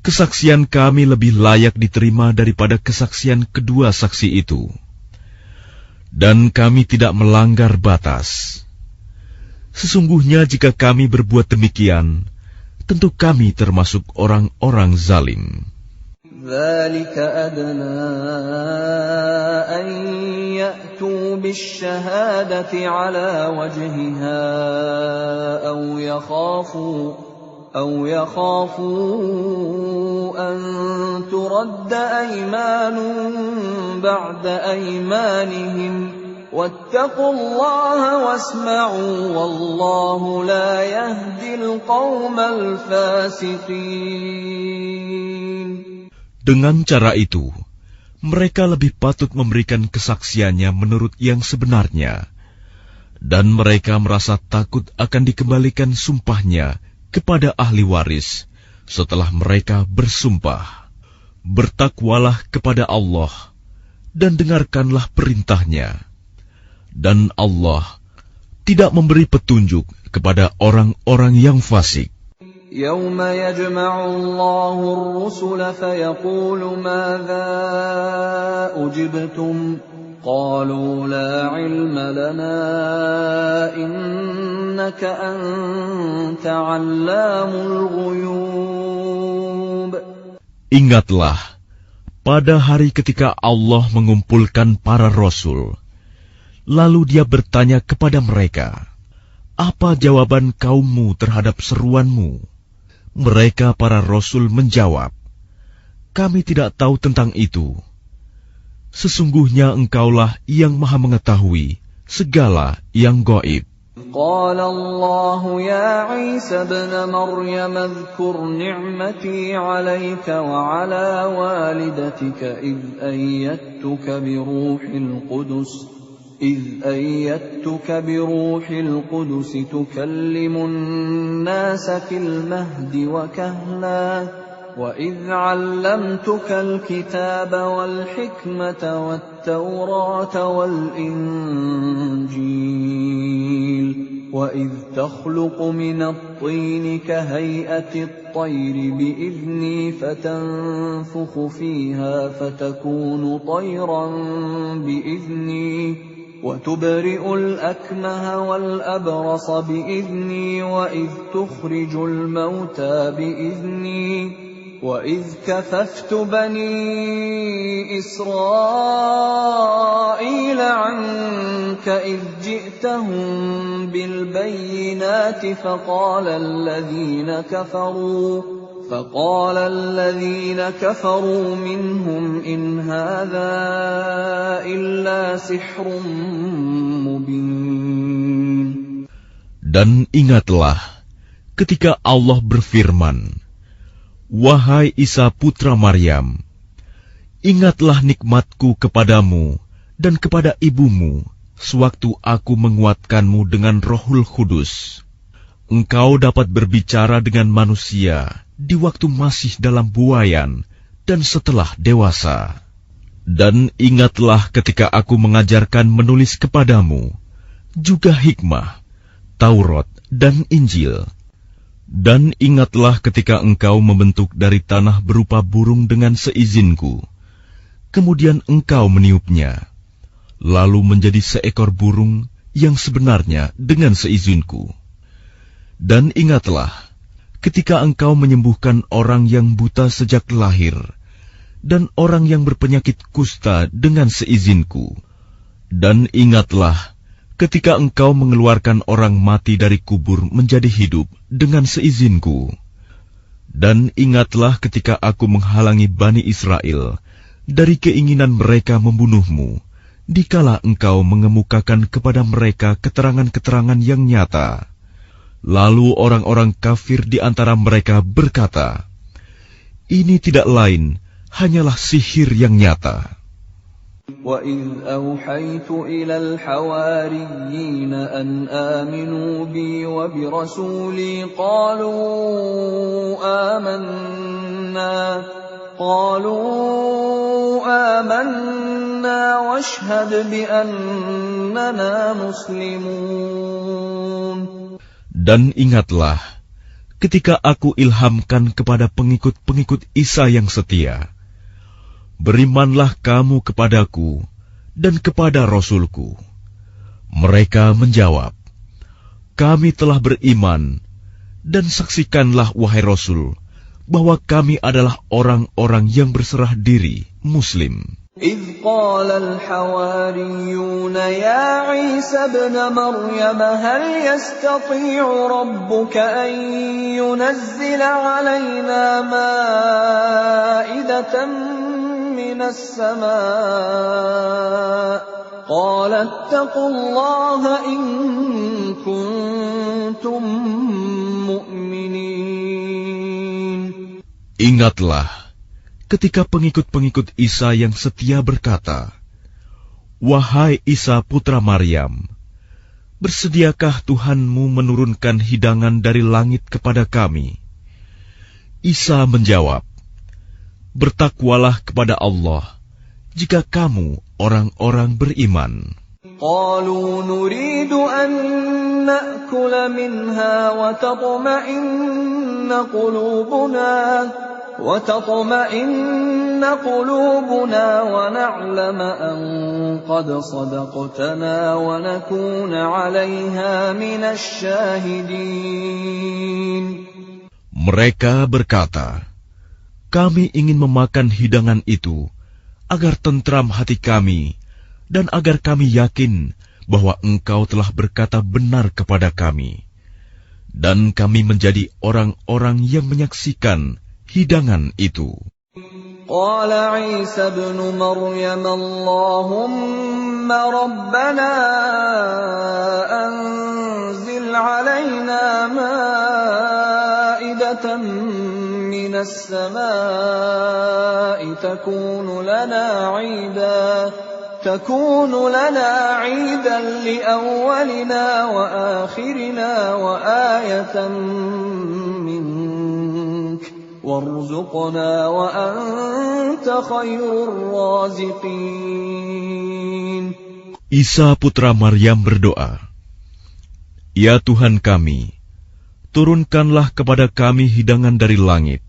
kesaksian kami lebih layak diterima daripada kesaksian kedua saksi itu. Dan kami tidak melanggar batas. Sesungguhnya jika kami berbuat demikian, tentu kami termasuk orang-orang zalim. ذلك أدنى أن يأتوا بالشهادة على وجهها أو يخافوا أن ترد أيمان بعد أيمانهم واتقوا الله واسمعوا والله لا يهدي القوم الفاسقين. Dengan cara itu, mereka lebih patut memberikan kesaksiannya menurut yang sebenarnya, dan mereka merasa takut akan dikembalikan sumpahnya kepada ahli waris setelah mereka bersumpah. Bertakwalah kepada Allah dan dengarkanlah perintahnya, dan Allah tidak memberi petunjuk kepada orang-orang yang fasik. يوم يجمع الله الرسل فيقول ماذا أجبتم قالوا لا علم لنا إنك أنت علام الغيوب. Ingatlah, pada hari ketika Allah mengumpulkan para rasul, lalu Dia bertanya kepada mereka, apa jawaban kaummu terhadap seruanmu? Mereka para rasul menjawab, kami tidak tahu tentang itu. Sesungguhnya engkaulah yang maha mengetahui segala yang gaib. قال الله يا عيسى ابن مريم اذكر نعمتي عليك وعلى والدتك إذ أيدتك بروح القدس تكلم الناس في المهد وكهلا وإذ علمتك الكتاب والحكمة والتوراة والإنجيل وإذ تخلق من الطين كهيئة الطير بإذني فتنفخ فيها فتكون طيرا بإذني وتبرئ الأكمه والأبرص بإذني وإذ تخرج الموتى بإذني وإذ كففت بني إسرائيل عنك إذ جئتهم بالبينات فقال الذين كفروا منهم إن هذا إلا سحر مبين. Dan ingatlah ketika Allah berfirman, wahai Isa putra Maryam, ingatlah nikmatku kepadamu dan kepada ibumu sewaktu aku menguatkanmu dengan Rohul Kudus. Engkau dapat berbicara dengan manusia di waktu masih dalam buayan dan setelah dewasa. Dan ingatlah ketika aku mengajarkan menulis kepadamu, juga hikmah, Taurat dan Injil. Dan ingatlah ketika engkau membentuk dari tanah berupa burung dengan seizinku, kemudian engkau meniupnya, lalu menjadi seekor burung yang sebenarnya dengan seizinku. Dan ingatlah ketika engkau menyembuhkan orang yang buta sejak lahir, dan orang yang berpenyakit kusta dengan seizinku. Dan ingatlah ketika engkau mengeluarkan orang mati dari kubur menjadi hidup dengan seizinku. Dan ingatlah ketika aku menghalangi Bani Israel dari keinginan mereka membunuhmu, dikala engkau mengemukakan kepada mereka keterangan-keterangan yang nyata. Lalu orang-orang kafir di antara mereka berkata, ini tidak lain, hanyalah sihir yang nyata. وَإِذْ أَوْحَيْتُ إِلَى الْحَوَارِيِّينَ أَنْ آمِنُوا بِي وَبِرَسُولِي قَالُوا آمَنَّا واشهد بأننا مسلمون. Dan ingatlah ketika aku ilhamkan kepada pengikut-pengikut Isa yang setia, berimanlah kamu kepadaku dan kepada Rasulku. Mereka menjawab, kami telah beriman, dan saksikanlah wahai Rasul, bahwa kami adalah orang-orang yang berserah diri, Muslim. إذ قال الحواريون يا عيسى ابن مريم هل يستطيع ربك أن ينزل علينا مائدة من السماء قال اتقوا الله إن كنتم مؤمنين. Ingatlah ketika pengikut-pengikut Isa yang setia berkata, wahai Isa putra Maryam, bersediakah Tuhanmu menurunkan hidangan dari langit kepada kami? Isa menjawab, bertakwalah kepada Allah jika kamu orang-orang beriman. قالوا نريد أن نأكل منها وتطمئن قلوبنا ونعلم أن قد صدقتنا ونكون عليها من الشاهدين. Mereka berkata, kami ingin memakan hidangan itu agar tentram hati kami dan agar kami yakin bahwa Engkau telah berkata benar kepada kami, dan kami menjadi orang-orang yang menyaksikan hidangan itu. Qala Isa ibn Maryam Allahumma rabbana anzil alaina ma'idatan minas samaa'i تكون لنا عيدا لأولنا وآخرنا وآية منك وارزقنا وأنت خير الرازقين. Isa putra Maryam berdoa, ya Tuhan kami, turunkanlah kepada kami hidangan dari langit,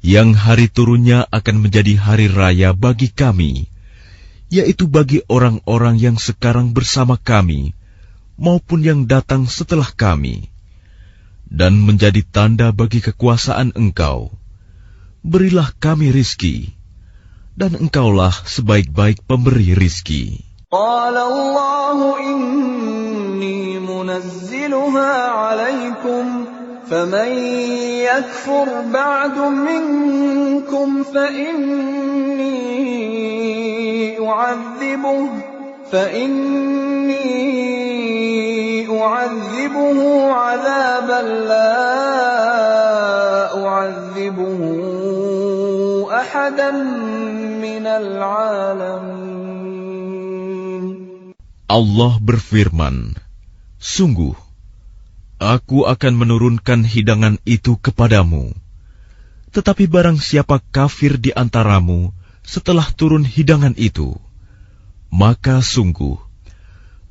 yang hari turunnya akan menjadi hari raya bagi kami, yaitu bagi orang-orang yang sekarang bersama kami, maupun yang datang setelah kami, dan menjadi tanda bagi kekuasaan Engkau. Berilah kami rizki, dan Engkaulah sebaik-baik pemberi rizki. Qala Allahu inni munazziluha alaikum, faman yakfur ba'du minkum fa فإني أعذبه عذابا لا أعذبه أحدا من العالمين. Allah berfirman, sungguh, aku akan menurunkan hidangan itu kepadamu. Tetapi barang siapa kafir di antaramu setelah turun hidangan itu, maka sungguh,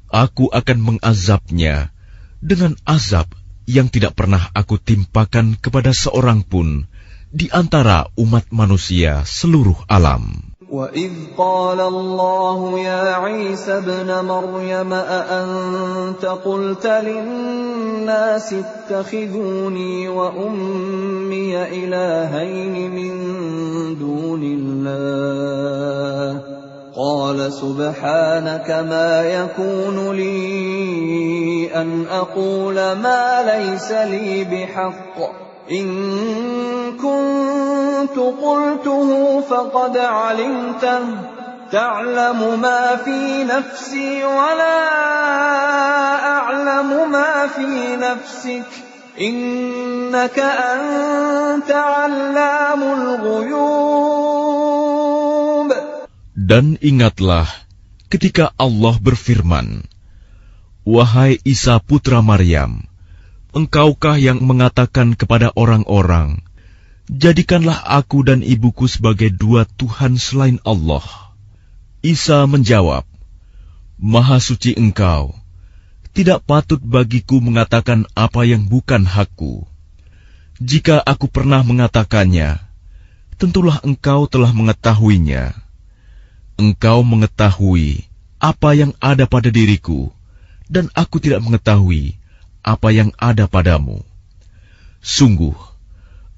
aku akan mengazabnya dengan azab yang tidak pernah aku timpakan kepada seorang pun di antara umat manusia seluruh alam. وَإِذْ قَالَ اللَّهُ يَا عِيسَى ابْنَ مَرْيَمَ أَأَنْتَ قُلْتَ لِلنَّاسِ اتَّخِذُونِي وَأُمِّيَ إِلَٰهَيْنِ مِن دُونِ اللَّهِ قَالَ سُبْحَانَكَ مَا يَكُونُ لِي أَنْ أَقُولَ مَا لَيْسَ لِي بِحَقٍّ إِن كُنتُ قُلْتُهُ فَقَدْ عَلِمْتَهُ تَعْلَمُ مَا فِي نَفْسِي وَلَا أَعْلَمُ مَا فِي نَفْسِكَ إِنَّكَ أَنْتَ عَلَّامُ الْغُيُوبِ. Dan ingatlah ketika Allah berfirman, wahai Isa putra Maryam, engkaukah yang mengatakan kepada orang-orang, jadikanlah aku dan ibuku sebagai dua Tuhan selain Allah. Isa menjawab, Maha suci Engkau, tidak patut bagiku mengatakan apa yang bukan hakku. Jika aku pernah mengatakannya, tentulah Engkau telah mengetahuinya. Engkau mengetahui apa yang ada pada diriku, dan aku tidak mengetahui apa yang ada padamu. Sungguh,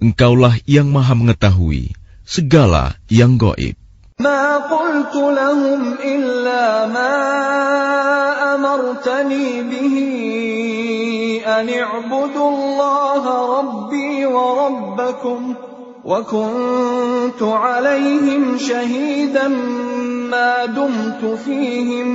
Engkaulah yang Maha mengetahui segala yang gaib. ما قلت لهم إلا ما أمرتني به أن اعبدوا الله ربي وربكم وكنت عليهم شهيدا ما دمت فيهم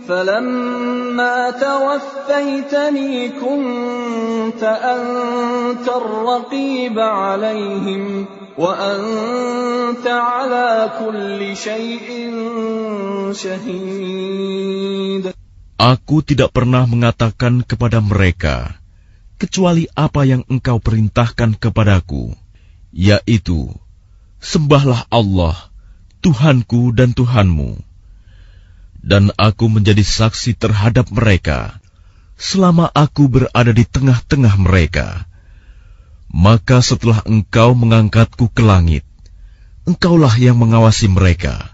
فلما توفيتني كنت أنت الرقيب عليهم وأنت على كل شيء شهيد. Aku tidak pernah mengatakan kepada mereka kecuali apa yang Engkau perintahkan kepadaku, yaitu, sembahlah Allah, Tuhanku dan Tuhanmu. Dan aku menjadi saksi terhadap mereka selama aku berada di tengah-tengah mereka. Maka setelah Engkau mengangkatku ke langit, Engkaulah yang mengawasi mereka,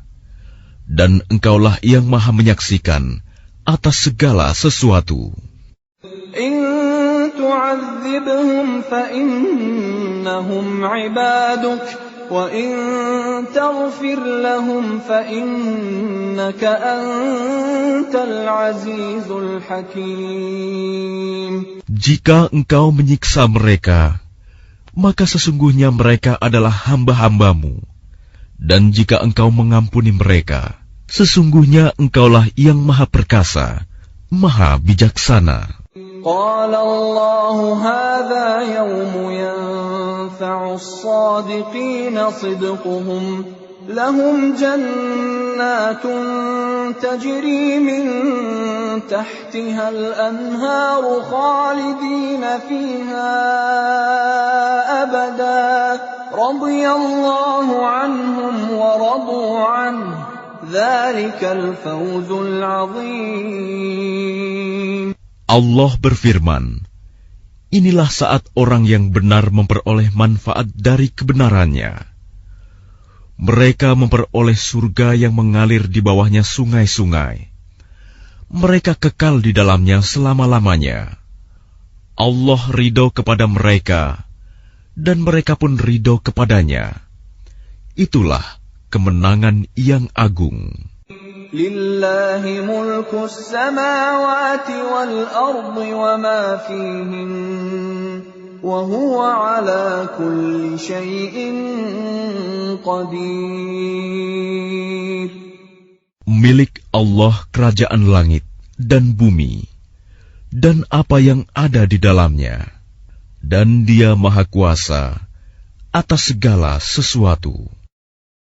dan Engkaulah yang Maha menyaksikan atas segala sesuatu. إن تعذبهم فإنهم عبادك وإن تغفر لهم فإنك أنت العزيز الحكيم. Jika Engkau menyiksa mereka, maka sesungguhnya mereka adalah hamba-hambamu. Dan jika Engkau mengampuni mereka, sesungguhnya Engkaulah yang Maha Perkasa, Maha Bijaksana. قال الله هذا يوم ينفع الصادقين صدقهم لهم جنات تجري من تحتها الأنهار خالدين فيها أبدا رضي الله عنهم ورضوا عنه ذلك الفوز العظيم. Allah berfirman, inilah saat orang yang benar memperoleh manfaat dari kebenarannya. Mereka memperoleh surga yang mengalir di bawahnya sungai-sungai. Mereka kekal di dalamnya selama-lamanya. Allah ridho kepada mereka, dan mereka pun ridho kepadanya. Itulah kemenangan yang agung. Lillahi mulku samawati wal ardi wa ma fihin wa huwa ala kulli syai'in qadir. Milik Allah kerajaan langit dan bumi dan apa yang ada di dalamnya, dan Dia Maha Kuasa atas segala sesuatu.